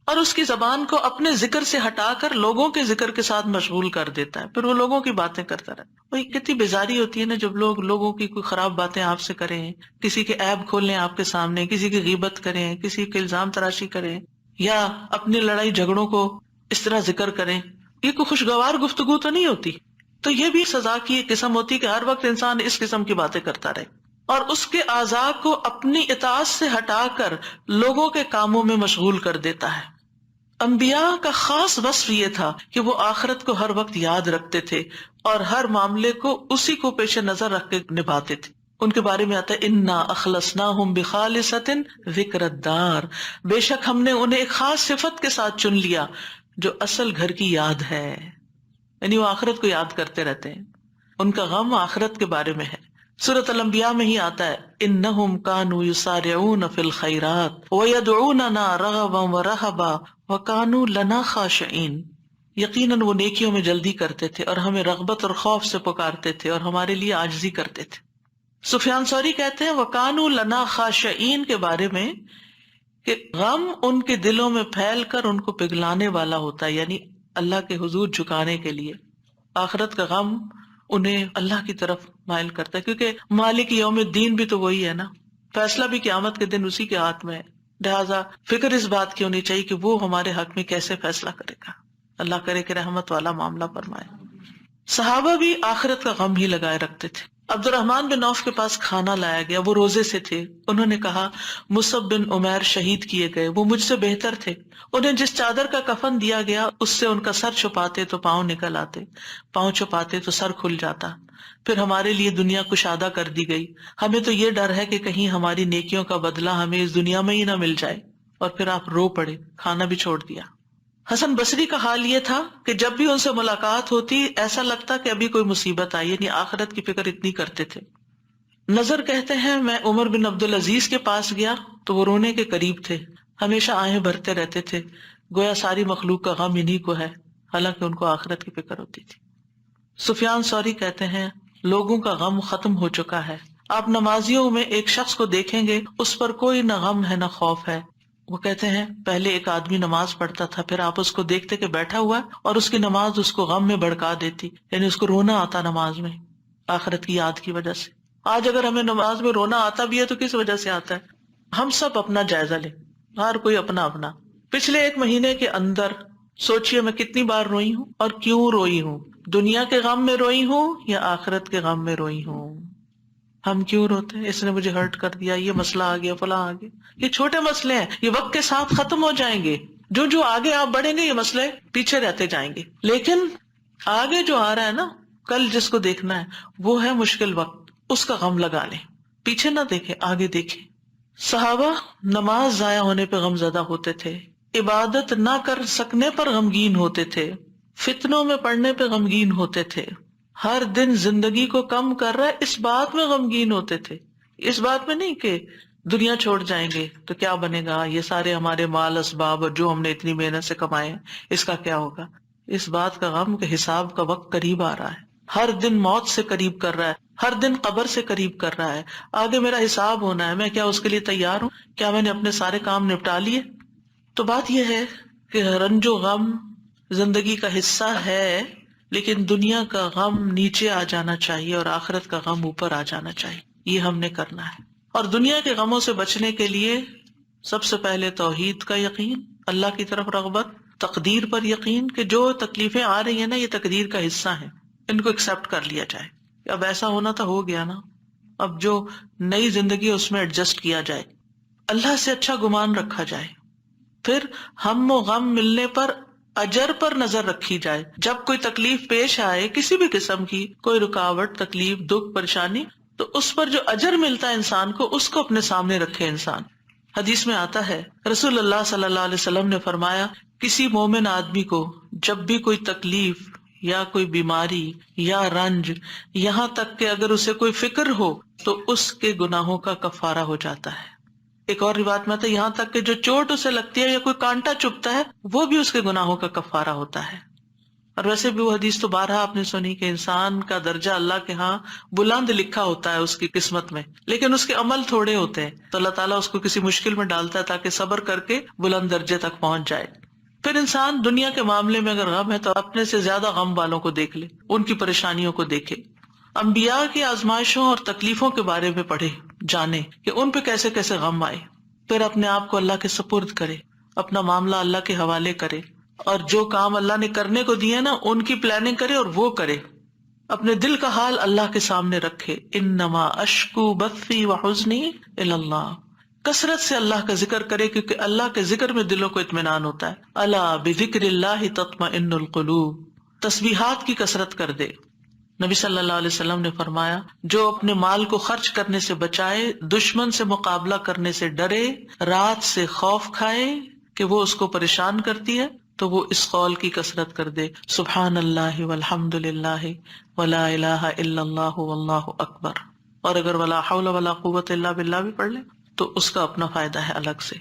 اور اس کی زبان کو اپنے ذکر سے ہٹا کر لوگوں کے ذکر کے ساتھ مشغول کر دیتا ہے. پھر وہ لوگوں کی باتیں کرتا رہتا ہے. وہی کتنی بیزاری ہوتی ہے نا جب لوگ لوگوں کی کوئی خراب باتیں آپ سے کریں، کسی کے عیب کھول لیں آپ کے سامنے، کسی کی غیبت کریں، کسی کے الزام تراشی کریں، یا اپنی لڑائی جھگڑوں کو اس طرح ذکر کریں. یہ کوئی خوشگوار گفتگو تو نہیں ہوتی. تو یہ بھی سزا کی ایک قسم ہوتی کہ ہر وقت انسان اس قسم کی باتیں کرتا رہے اور اس کے اعضاء کو اپنی اطاعت سے ہٹا کر لوگوں کے کاموں میں مشغول کر دیتا ہے. انبیاء کا خاص وصف یہ تھا کہ وہ آخرت کو ہر وقت یاد رکھتے تھے اور ہر معاملے کو اسی کو پیش نظر رکھ کے نبھاتے تھے. ان کے بارے میں آتا ہے انا اخلصناہم بخالصۃ ذکر الدار، بے شک ہم نے انہیں ایک خاص صفت کے ساتھ چن لیا جو اصل گھر کی یاد ہے. یعنی وہ آخرت کو یاد کرتے رہتے ہیں، ان کا غم آخرت کے بارے میں ہے. سورۃ الانبیاء میں ہی آتا ہے انہم کانوا یسارعون فی الخیرات ویدعوننا رغبا ورہبا وکانوا لنا خاشعین. یقیناً وہ نیکیوں میں جلدی کرتے تھے اور ہمیں رغبت اور خوف سے پکارتے تھے اور ہمارے لیے عاجزی کرتے تھے۔ سفیان ثوری کہتے ہیں وَكَانُوا لَنَا خَاشِعِينَ کے بارے میں کہ غم ان کے دلوں میں پھیل کر ان کو پگھلانے والا ہوتا ہے، یعنی اللہ کے حضور جھکانے کے لیے۔ آخرت کا غم انہیں اللہ کی طرف مائل کرتا ہے، کیونکہ مالک یوم الدین بھی تو وہی ہے نا، فیصلہ بھی قیامت کے دن اسی کے ہاتھ میں ہے، لہٰذا فکر اس بات کی ہونی چاہیے کہ وہ ہمارے حق میں کیسے فیصلہ کرے گا۔ اللہ کرے کہ رحمت والا معاملہ فرمائے۔ صحابہ بھی آخرت کا غم ہی لگائے رکھتے تھے۔ عبد الرحمن بن عوف کے پاس کھانا لایا گیا، وہ روزے سے تھے۔ انہوں نے کہا مصعب بن عمیر شہید کیے گئے، وہ مجھ سے بہتر تھے، انہیں جس چادر کا کفن دیا گیا اس سے ان کا سر چھپاتے تو پاؤں نکل آتے، پاؤں چھپاتے تو سر کھل جاتا، پھر ہمارے لیے دنیا کشادہ کر دی گئی، ہمیں تو یہ ڈر ہے کہ کہیں ہماری نیکیوں کا بدلہ ہمیں اس دنیا میں ہی نہ مل جائے، اور پھر آپ رو پڑے، کھانا بھی چھوڑ دیا۔ حسن بصری کا حال یہ تھا کہ جب بھی ان سے ملاقات ہوتی ایسا لگتا کہ ابھی کوئی مصیبت آئی، یعنی آخرت کی فکر اتنی کرتے تھے۔ نظر کہتے ہیں میں عمر بن عبدالعزیز کے پاس گیا تو وہ رونے کے قریب تھے، ہمیشہ آہیں بھرتے رہتے تھے، گویا ساری مخلوق کا غم انہی کو ہے، حالانکہ ان کو آخرت کی فکر ہوتی تھی۔ سفیان ثوری کہتے ہیں لوگوں کا غم ختم ہو چکا ہے، آپ نمازیوں میں ایک شخص کو دیکھیں گے اس پر کوئی نہ غم ہے نہ خوف ہے۔ وہ کہتے ہیں پہلے ایک آدمی نماز پڑھتا تھا، پھر آپ اس کو دیکھتے کہ بیٹھا ہوا ہے اور اس کی نماز اس کو غم میں بھڑکا دیتی، یعنی اس کو رونا آتا نماز میں آخرت کی یاد کی وجہ سے۔ آج اگر ہمیں نماز میں رونا آتا بھی ہے تو کس وجہ سے آتا ہے؟ ہم سب اپنا جائزہ لیں، ہر کوئی اپنا اپنا۔ پچھلے ایک مہینے کے اندر سوچئے میں کتنی بار روئی ہوں اور کیوں روئی ہوں، دنیا کے غم میں روئی ہوں یا آخرت کے غم میں روئی ہوں۔ ہم کیوں روتے ہیں؟ اس نے مجھے ہرٹ کر دیا، یہ مسئلہ آ گیا، فلاں آ گیا۔ یہ چھوٹے مسئلے ہیں، یہ وقت کے ساتھ ختم ہو جائیں گے، جو آگے آپ بڑھیں گے یہ مسئلے پیچھے رہتے جائیں گے، لیکن آگے جو آ رہا ہے نا، کل جس کو دیکھنا ہے وہ ہے مشکل وقت، اس کا غم لگا لیں، پیچھے نہ دیکھیں آگے دیکھیں۔ صحابہ نماز ضائع ہونے پہ غم زدہ ہوتے تھے، عبادت نہ کر سکنے پر غمگین ہوتے تھے، فتنوں میں پڑنے پہ غمگین ہوتے تھے، ہر دن زندگی کو کم کر رہا ہے اس بات میں غمگین ہوتے تھے، اس بات میں نہیں کہ دنیا چھوڑ جائیں گے تو کیا بنے گا، یہ سارے ہمارے مال اسباب اور جو ہم نے اتنی محنت سے کمائے ہیں اس کا کیا ہوگا۔ اس بات کا غم کہ حساب کا وقت قریب آ رہا ہے، ہر دن موت سے قریب کر رہا ہے، ہر دن قبر سے قریب کر رہا ہے، آگے میرا حساب ہونا ہے، میں کیا اس کے لیے تیار ہوں؟ کیا میں نے اپنے سارے کام نپٹا لیے؟ تو بات یہ ہے کہ رنج و غم زندگی کا حصہ ہے، لیکن دنیا کا غم نیچے آ جانا چاہیے اور آخرت کا غم اوپر آ جانا چاہیے، یہ ہم نے کرنا ہے۔ اور دنیا کے غموں سے بچنے کے لیے سب سے پہلے توحید کا یقین، اللہ کی طرف رغبت، تقدیر پر یقین کہ جو تکلیفیں آ رہی ہیں نا یہ تقدیر کا حصہ ہیں، ان کو ایکسپٹ کر لیا جائے کہ اب ایسا ہونا تو ہو گیا نا، اب جو نئی زندگی اس میں ایڈجسٹ کیا جائے، اللہ سے اچھا گمان رکھا جائے، پھر ہم و غم ملنے پر اجر پر نظر رکھی جائے، جب کوئی تکلیف پیش آئے کسی بھی قسم کی، کوئی رکاوٹ، تکلیف، دکھ، پریشانی، تو اس پر جو اجر ملتا ہے انسان کو اس کو اپنے سامنے رکھے انسان۔ حدیث میں آتا ہے رسول اللہ صلی اللہ علیہ وسلم نے فرمایا کسی مومن آدمی کو جب بھی کوئی تکلیف یا کوئی بیماری یا رنج، یہاں تک کہ اگر اسے کوئی فکر ہو تو اس کے گناہوں کا کفارہ ہو جاتا ہے۔ ایک اور روایت میں آتا ہے یہاں تک کہ جو چوٹ اسے لگتی ہے یا کوئی کانٹا چبھتا ہے وہ بھی اس کے گناہوں کا کفارہ ہوتا ہے۔ اور ویسے بھی وہ حدیث تو بارہا آپ نے سنی کہ انسان کا درجہ اللہ کے ہاں بلند لکھا ہوتا ہے اس کی قسمت میں، لیکن اس کے عمل تھوڑے ہوتے ہیں، تو اللہ تعالیٰ اس کو کسی مشکل میں ڈالتا ہے تاکہ صبر کر کے بلند درجے تک پہنچ جائے۔ پھر انسان دنیا کے معاملے میں اگر غم ہے تو اپنے سے زیادہ غم والوں کو دیکھ لے، ان کی پریشانیوں کو دیکھے، انبیاء کی آزمائشوں اور تکلیفوں کے بارے میں پڑھے، جانے کہ ان پہ کیسے کیسے غم آئے، پھر اپنے آپ کو اللہ کے سپرد کرے، اپنا معاملہ اللہ کے حوالے کرے، اور جو کام اللہ نے کرنے کو دیے نا ان کی پلاننگ کرے اور وہ کرے، اپنے دل کا حال اللہ کے سامنے رکھے، انما اشکو بثی وحزنی الی اللہ، کثرت سے اللہ کا ذکر کرے کیونکہ اللہ کے ذکر میں دلوں کو اطمینان ہوتا ہے۔ الا بذکر اللہ تطمئن القلوب، تسبیحات کی کثرت کر دے۔ نبی صلی اللہ علیہ وسلم نے فرمایا جو اپنے مال کو خرچ کرنے سے بچائے، دشمن سے مقابلہ کرنے سے ڈرے، رات سے خوف کھائے کہ وہ اس کو پریشان کرتی ہے، تو وہ اس قول کی کثرت کر دے سبحان اللہ والحمد للہ ولا الہ الا اللہ واللہ اکبر، اور اگر ولا حول ولا قوت الا باللہ بھی پڑھ لے تو اس کا اپنا فائدہ ہے الگ سے۔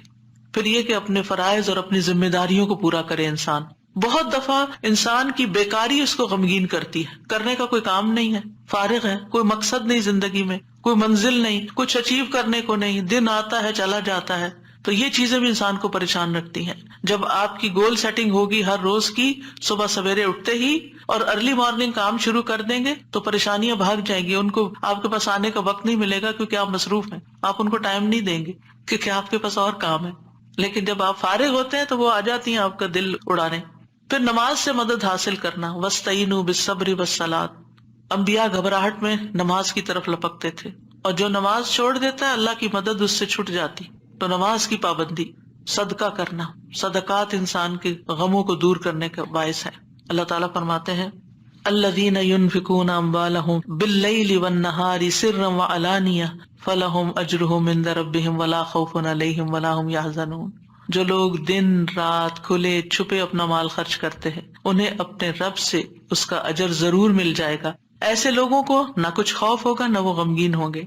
پھر یہ کہ اپنے فرائض اور اپنی ذمہ داریوں کو پورا کرے انسان، بہت دفعہ انسان کی بیکاری اس کو غمگین کرتی ہے، کرنے کا کوئی کام نہیں ہے، فارغ ہے، کوئی مقصد نہیں زندگی میں، کوئی منزل نہیں، کچھ اچیو کرنے کو نہیں، دن آتا ہے چلا جاتا ہے. تو یہ چیزیں بھی انسان کو پریشان رکھتی ہیں. جب آپ کی گول سیٹنگ ہوگی ہر روز کی، صبح سویرے اٹھتے ہی اور ارلی مارننگ کام شروع کر دیں گے تو پریشانیاں بھاگ جائیں گی، ان کو آپ کے پاس آنے کا وقت نہیں ملے گا کیونکہ آپ مصروف ہیں، آپ ان کو ٹائم نہیں دیں گے کیونکہ آپ کے پاس اور کام ہے. لیکن جب آپ فارغ ہوتے ہیں تو وہ آ جاتی ہیں آپ کا دل اڑانے. پھر نماز سے مدد حاصل کرنا، وَاسْتَعِينُوا بِالصَّبْرِ وَالصَّلَاةِ. انبیاء گھبراہٹ میں نماز کی طرف لپکتے تھے، اور جو نماز چھوڑ دیتا ہے اللہ کی مدد اس سے چھٹ جاتی. تو نماز کی پابندی، صدقہ کرنا، صدقات انسان کے غموں کو دور کرنے کا باعث ہے. اللہ تعالیٰ فرماتے ہیں الذین ينفقون اموالهم باللیل والنہار سرا وعلانیہ فلہم اجرہم عند ربہم ولا خوف علیہم ولا هم يحزنون. جو لوگ دن رات کھلے چھپے اپنا مال خرچ کرتے ہیں انہیں اپنے رب سے اس کا اجر ضرور مل جائے گا. ایسے لوگوں کو نہ کچھ خوف ہوگا نہ وہ غمگین ہوں گے.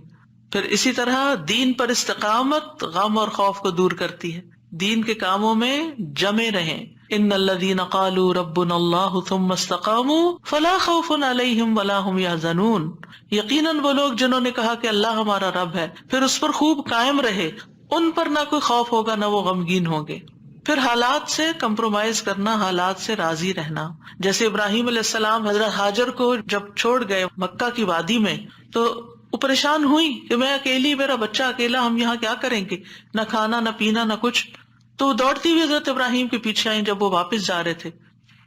پھر اسی طرح دین پر استقامت غم اور خوف کو دور کرتی ہے. دین کے کاموں میں جمے رہیں. ان الذین قالوا ربنا اللہ ثم استقاموا فلا خوف علیہم ولا هم يحزنون. یقیناً وہ لوگ جنہوں نے کہا کہ اللہ ہمارا رب ہے پھر اس پر خوب قائم رہے، ان پر نہ کوئی خوف ہوگا نہ وہ غمگین ہوں گے. پھر حالات سے کمپرومائز کرنا، حالات سے راضی رہنا. جیسے ابراہیم علیہ السلام حضرت ہاجر کو جب چھوڑ گئے مکہ کی وادی میں تو وہ پریشان ہوئی کہ میں اکیلی، میرا بچہ اکیلا، ہم یہاں کیا کریں گے، نہ کھانا نہ پینا نہ کچھ. تو وہ دوڑتی ہوئی حضرت ابراہیم کے پیچھے آئیں. جب وہ واپس جا رہے تھے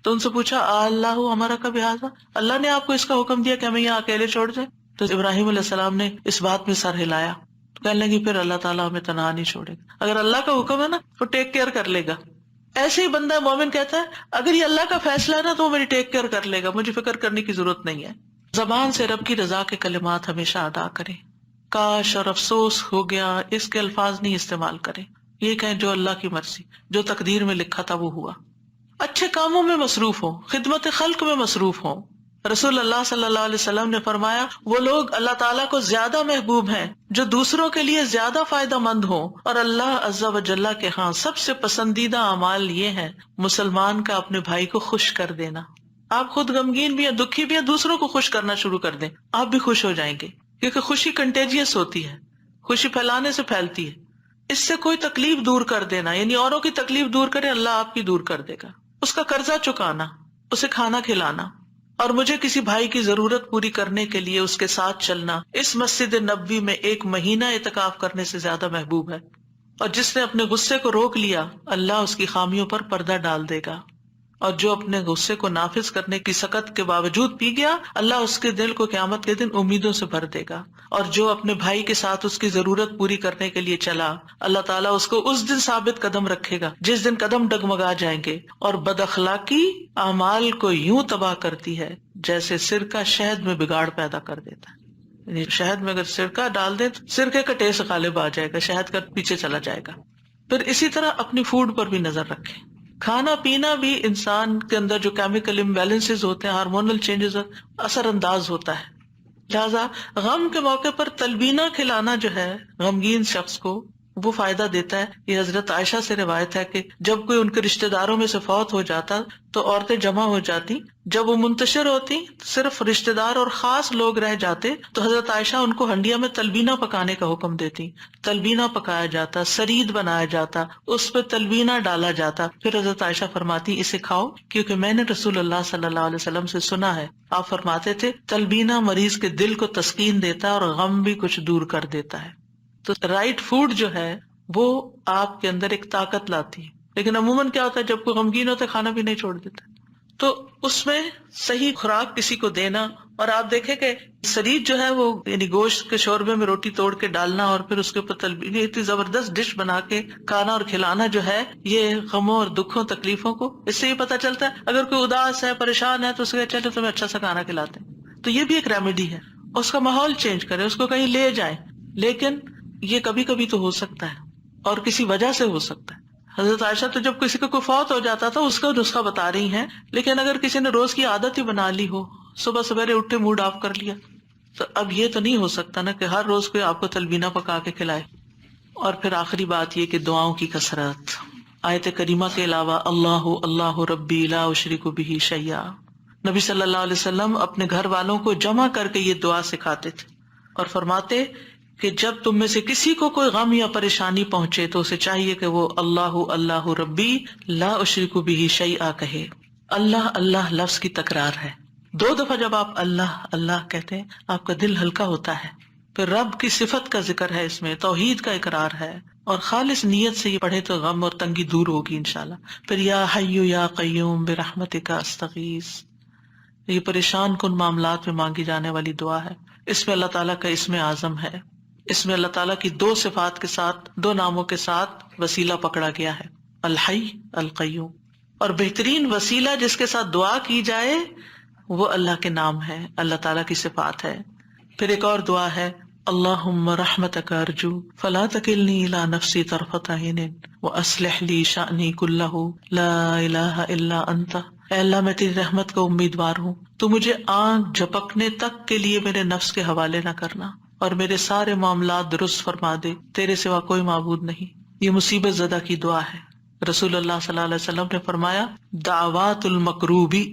تو ان سے پوچھا اللہ ہمارا کا بہذا، اللہ نے آپ کو اس کا حکم دیا کہ ہمیں یہاں اکیلے چھوڑ دیں؟ تو ابراہیم علیہ السلام نے اس بات میں سر ہلایا، کہنے لگی پھر اللہ تعالیٰ ہمیں تنہا نہیں چھوڑے گا. اگر اللہ کا حکم ہے نا وہ ٹیک کیئر کر لے گا. ایسے ہی بندہ مومن کہتا ہے اگر یہ اللہ کا فیصلہ ہے نا تو وہ میری ٹیک کیئر کر لے گا، مجھے فکر کرنے کی ضرورت نہیں ہے. زبان سے رب کی رضا کے کلمات ہمیشہ ادا کریں. کاش اور افسوس ہو گیا اس کے الفاظ نہیں استعمال کریں. یہ کہیں جو اللہ کی مرضی، جو تقدیر میں لکھا تھا وہ ہوا. اچھے کاموں میں مصروف ہوں، خدمت خلق میں مصروف ہوں. رسول اللہ صلی اللہ علیہ وسلم نے فرمایا وہ لوگ اللہ تعالیٰ کو زیادہ محبوب ہیں جو دوسروں کے لیے زیادہ فائدہ مند ہوں، اور اللہ عز و جل کے ہاں سب سے پسندیدہ اعمال یہ ہیں مسلمان کا اپنے بھائی کو خوش کر دینا. آپ خود غمگین بھی ہیں، دکھی بھی ہیں، دوسروں کو خوش کرنا شروع کر دیں، آپ بھی خوش ہو جائیں گے. کیونکہ خوشی کنٹیجیس ہوتی ہے، خوشی پھیلانے سے پھیلتی ہے. اس سے کوئی تکلیف دور کر دینا، یعنی اوروں کی تکلیف دور کرے اللہ آپ کی دور کر دے گا. اس کا قرضہ چکانا، اسے کھانا کھلانا، اور مجھے کسی بھائی کی ضرورت پوری کرنے کے لیے اس کے ساتھ چلنا اس مسجد نبوی میں 1 مہینہ اعتکاف کرنے سے زیادہ محبوب ہے. اور جس نے اپنے غصے کو روک لیا اللہ اس کی خامیوں پر پردہ ڈال دے گا، اور جو اپنے غصے کو نافذ کرنے کی سخت کے باوجود پی گیا اللہ اس کے دل کو قیامت کے دن امیدوں سے بھر دے گا. اور جو اپنے بھائی کے ساتھ اس کی ضرورت پوری کرنے کے لیے چلا اللہ تعالیٰ اس کو اس دن ثابت قدم رکھے گا جس دن قدم ڈگمگا جائیں گے. اور بد اخلاقی اعمال کو یوں تباہ کرتی ہے جیسے سرکہ شہد میں بگاڑ پیدا کر دیتا ہے. یعنی شہد میں اگر سرکہ ڈال دیں تو سرکے کا ٹیسٹ غالب آ جائے گا، شہد کا پیچھے چلا جائے گا. پھر اسی طرح اپنی فوڈ پر بھی نظر رکھیں. کھانا پینا بھی انسان کے اندر جو کیمیکل امبیلنسز ہوتے ہیں، ہارمونل چینجز اثر انداز ہوتا ہے. لہٰذا غم کے موقع پر تلبینہ کھلانا جو ہے غمگین شخص کو وہ فائدہ دیتا ہے. یہ حضرت عائشہ سے روایت ہے کہ جب کوئی ان کے رشتہ داروں میں سے فوت ہو جاتا تو عورتیں جمع ہو جاتی. جب وہ منتشر ہوتی صرف رشتہ دار اور خاص لوگ رہ جاتے تو حضرت عائشہ ان کو ہنڈیا میں تلبینہ پکانے کا حکم دیتی. تلبینہ پکایا جاتا، سرید بنایا جاتا، اس پہ تلبینہ ڈالا جاتا. پھر حضرت عائشہ فرماتی اسے کھاؤ کیونکہ میں نے رسول اللہ صلی اللہ علیہ وسلم سے سنا ہے آپ فرماتے تھے تلبینہ مریض کے دل کو تسکین دیتا ہے اور غم بھی کچھ دور کر دیتا ہے. تو رائٹ فوڈ جو ہے وہ آپ کے اندر ایک طاقت لاتی ہے. لیکن عموماً کیا ہوتا ہے جب کوئی غمگین ہوتا ہے کھانا بھی نہیں چھوڑ دیتا. تو اس میں صحیح خوراک کسی کو دینا. اور آپ دیکھیں کہ سرید جو ہے وہ یعنی گوشت کے شوربے میں روٹی توڑ کے ڈالنا اور پھر اس کے اوپر تلبینہ، اتنی زبردست ڈش بنا کے کھانا اور کھلانا جو ہے یہ غموں اور دکھوں تکلیفوں کو، اس سے یہ پتہ چلتا ہے اگر کوئی اداس ہے پریشان ہے تو اس کو چلے تمہیں اچھا سا کھانا کھلاتے ہیں. تو یہ بھی ایک ریمیڈی ہے. اس کا ماحول چینج کرے، اس کو کہیں لے جائیں. لیکن یہ کبھی کبھی تو ہو سکتا ہے اور کسی وجہ سے ہو سکتا ہے. حضرت عائشہ تو جب کسی کا کوئی فوت ہو جاتا تھا اس کا نسخہ بتا رہی ہیں. لیکن اگر کسی نے روز کی عادت ہی بنا لی ہو، صبح سویرے اٹھے موڈ آف کر لیا، تو اب یہ تو نہیں ہو سکتا نا کہ ہر روز کوئی آپ کو تلبینہ پکا کے کھلائے. اور پھر آخری بات یہ کہ دعاؤں کی کثرت. آیت کریمہ کے علاوہ اللہ اللہ ربی لا اشرک بہ شیئا، نبی صلی اللہ علیہ وسلم اپنے گھر والوں کو جمع کر کے یہ دعا سکھاتے تھے اور فرماتے کہ جب تم میں سے کسی کو کوئی غم یا پریشانی پہنچے تو اسے چاہیے کہ وہ اللہ اللہ ربی لا اشرک بہ شیئا کہے۔ اللہ اللہ لفظ کی تکرار ہے، 2 دفعہ جب آپ اللہ اللہ کہتے ہیں آپ کا دل ہلکا ہوتا ہے۔ پھر رب کی صفت کا ذکر ہے، اس میں توحید کا اقرار ہے، اور خالص نیت سے یہ پڑھے تو غم اور تنگی دور ہوگی انشاءاللہ۔ پھر یا حی یا قیوم برحمتک استغیث، یہ پریشان کن معاملات میں مانگی جانے والی دعا ہے۔ اس میں اللہ تعالیٰ کا اسم اعظم ہے، اس میں اللہ تعالیٰ کی 2 صفات کے ساتھ 2 ناموں کے ساتھ وسیلہ پکڑا گیا ہے، الحی القیوم، اور بہترین وسیلہ جس کے ساتھ دعا کی جائے وہ اللہ کے نام ہے، اللہ تعالیٰ کی صفات ہے۔ پھر ایک اور دعا ہے اللہم رحمتک ارجو فلا تکلنی الی نفسی طرفۃ عین واصلح لی شأنی کلہ لا الہ الا انت، اے اللہ میں تیری رحمت کا امیدوار ہوں، تو مجھے آنکھ جھپکنے تک کے لیے میرے نفس کے حوالے نہ کرنا اور میرے سارے معاملات درست فرما دے، تیرے سوا کوئی معبود نہیں۔ یہ مصیبت زدہ کی دعا ہے۔ رسول اللہ صلی اللہ علیہ وسلم نے فرمایا دعوات المکروبی،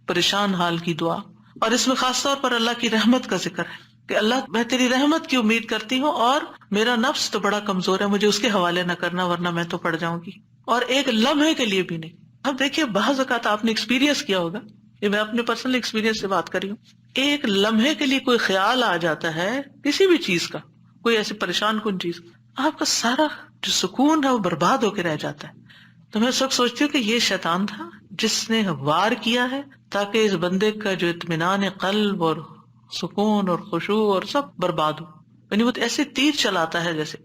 پریشان حال کی دعا، اور اس میں خاص طور پر اللہ کی رحمت کا ذکر ہے کہ اللہ میں تیری رحمت کی امید کرتی ہوں اور میرا نفس تو بڑا کمزور ہے، مجھے اس کے حوالے نہ کرنا ورنہ میں تو پڑ جاؤں گی، اور ایک لمحے کے لیے بھی نہیں۔ اب دیکھیے بعض اوقات آپ نے ایکسپیرینس کیا ہوگا، یہ میں اپنے پرسنل ایکسپیرینس سے بات کر رہی ہوں، ایک لمحے کے لیے کوئی خیال آ جاتا ہے کسی بھی چیز کا، کوئی ایسی پریشان کن چیز، آپ کا سارا جو سکون ہے وہ برباد ہو کے رہ جاتا ہے۔ تو میں سب سوچتی ہوں کہ یہ شیطان تھا جس نے وار کیا ہے تاکہ اس بندے کا جو اطمینان قلب اور سکون اور خشوع اور سب برباد ہو، یعنی وہ ایسے تیر چلاتا ہے جیسے،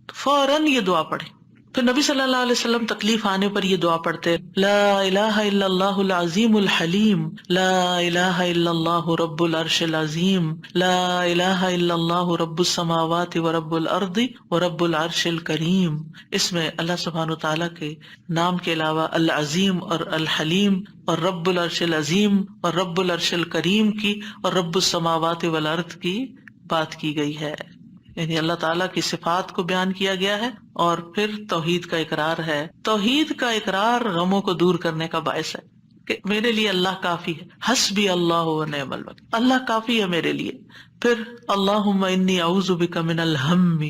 فوراً یہ دعا پڑھے۔ پھر نبی صلی اللہ علیہ وسلم تکلیف آنے پر یہ دعا پڑھتے لا الہ الا اللہ العظیم الحلیم، لا الہ الا اللہ رب العرش العظیم، لا الہ الا اللہ رب السماوات ورب الارض ورب العرش الکریم۔ اس میں اللہ سبحانہ وتعالیٰ کے نام کے علاوہ العظیم اور الحلیم اور رب العرش العظیم اور رب العرش الکریم کی اور رب السماوات والارض کی بات کی گئی ہے، یعنی اللہ تعالیٰ کی صفات کو بیان کیا گیا ہے، اور پھر توحید کا اقرار ہے۔ توحید کا اقرار غموں کو دور کرنے کا باعث ہے کہ میرے لیے اللہ کافی ہے، حسبی اللہ ونعم الوکیل، اللہ کافی ہے میرے لیے۔ پھر اللہم انی اعوذ بک من الہم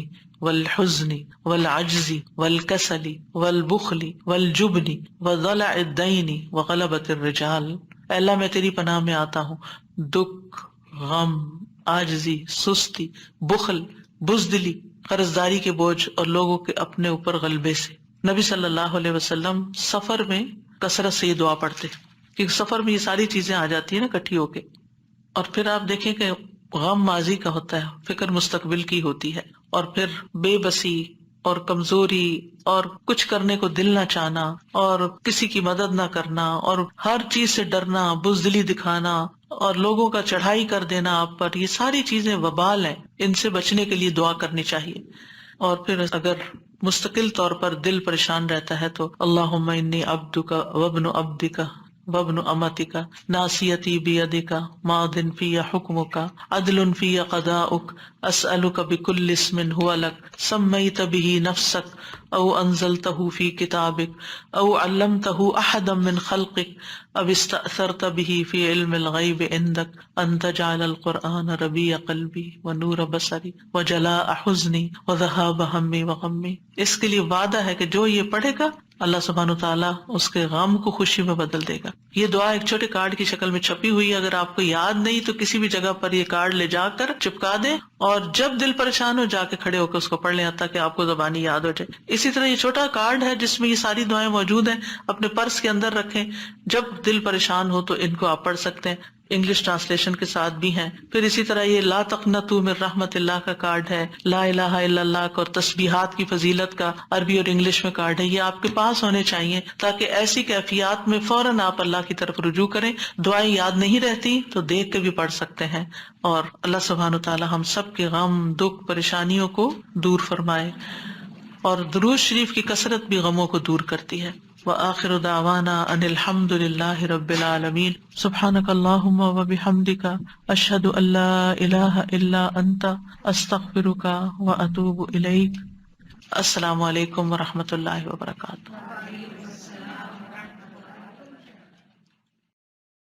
والحزن والعجز والکسل والبخل والجبن وضلع الدین وغلبۃ الرجال، اے اللہ میں تیری پناہ میں آتا ہوں دکھ، غم، عاجزی، سستی، بخل، بزدلی، قرضداری کے بوجھ اور لوگوں کے اپنے اوپر غلبے سے۔ نبی صلی اللہ علیہ وسلم سفر میں کثرت سے یہ دعا پڑھتے کیونکہ سفر میں یہ ساری چیزیں آ جاتی ہیں نا اکٹھی ہو کے۔ اور پھر آپ دیکھیں کہ غم ماضی کا ہوتا ہے، فکر مستقبل کی ہوتی ہے، اور پھر بے بسی اور کمزوری اور کچھ کرنے کو دل نہ چاہنا اور کسی کی مدد نہ کرنا اور ہر چیز سے ڈرنا، بزدلی دکھانا اور لوگوں کا چڑھائی کر دینا آپ پر، یہ ساری چیزیں وبال ہیں، ان سے بچنے کے لیے دعا کرنی چاہیے۔ اور پھر اگر مستقل طور پر دل پریشان رہتا ہے تو اللہم انی عبدک وابن عبدک وابن امتک ناصیتی بیدک ماض فی حکمک عدل فی قضاؤک اسألک بکل اسم هو لک سمیت بہ نفسک او انزلتہ فی کتابک او علمتہ احدا من خلقک او استأثرت بہ فی علم الغیب عندک ان تجعل القرآن ربیع قلبی ونور بصری وجلاء حزنی وذہاب ہمی وغمی۔ اس کے لیے وعدہ ہے کہ جو یہ پڑھے گا اللہ سبحانہ وتعالیٰ اس کے غم کو خوشی میں بدل دے گا۔ یہ دعا ایک چھوٹے کارڈ کی شکل میں چھپی ہوئی ہے، اگر آپ کو یاد نہیں تو کسی بھی جگہ پر یہ کارڈ لے جا کر چپکا دیں، اور جب دل پریشان ہو جا کے کھڑے ہو کے اس کو پڑھ لیں تاکہ آپ کو زبانی یاد ہو جائے۔ اسی طرح یہ چھوٹا کارڈ ہے جس میں یہ ساری دعائیں موجود ہیں، اپنے پرس کے اندر رکھیں، جب دل پریشان ہو تو ان کو آپ پڑھ سکتے ہیں، انگلش ٹرانسلیشن کے ساتھ بھی ہیں۔ پھر اسی طرح یہ لا تقنطوا من رحمت اللہ کا کارڈ ہے، لا الہ الا اللہ کا اور تسبیحات کی فضیلت کا عربی اور انگلش میں کارڈ ہے، یہ آپ کے پاس ہونے چاہیے تاکہ ایسی کیفیات میں فوراً آپ اللہ کی طرف رجوع کریں۔ دعائیں یاد نہیں رہتی تو دیکھ کے بھی پڑھ سکتے ہیں، اور اللہ سبحانہ تعالی ہم سب کے غم، دکھ، پریشانیوں کو دور فرمائے، اور درود شریف کی کثرت بھی غموں کو دور کرتی ہے۔ وآخر دعوانا ان الحمد للہ رب العالمین۔ سبحانک اللہم وبحمدک اشہد ان لا الہ الا انت استغفرک واتوب الیک۔ السلام علیکم ورحمۃ اللہ وبرکاتہ.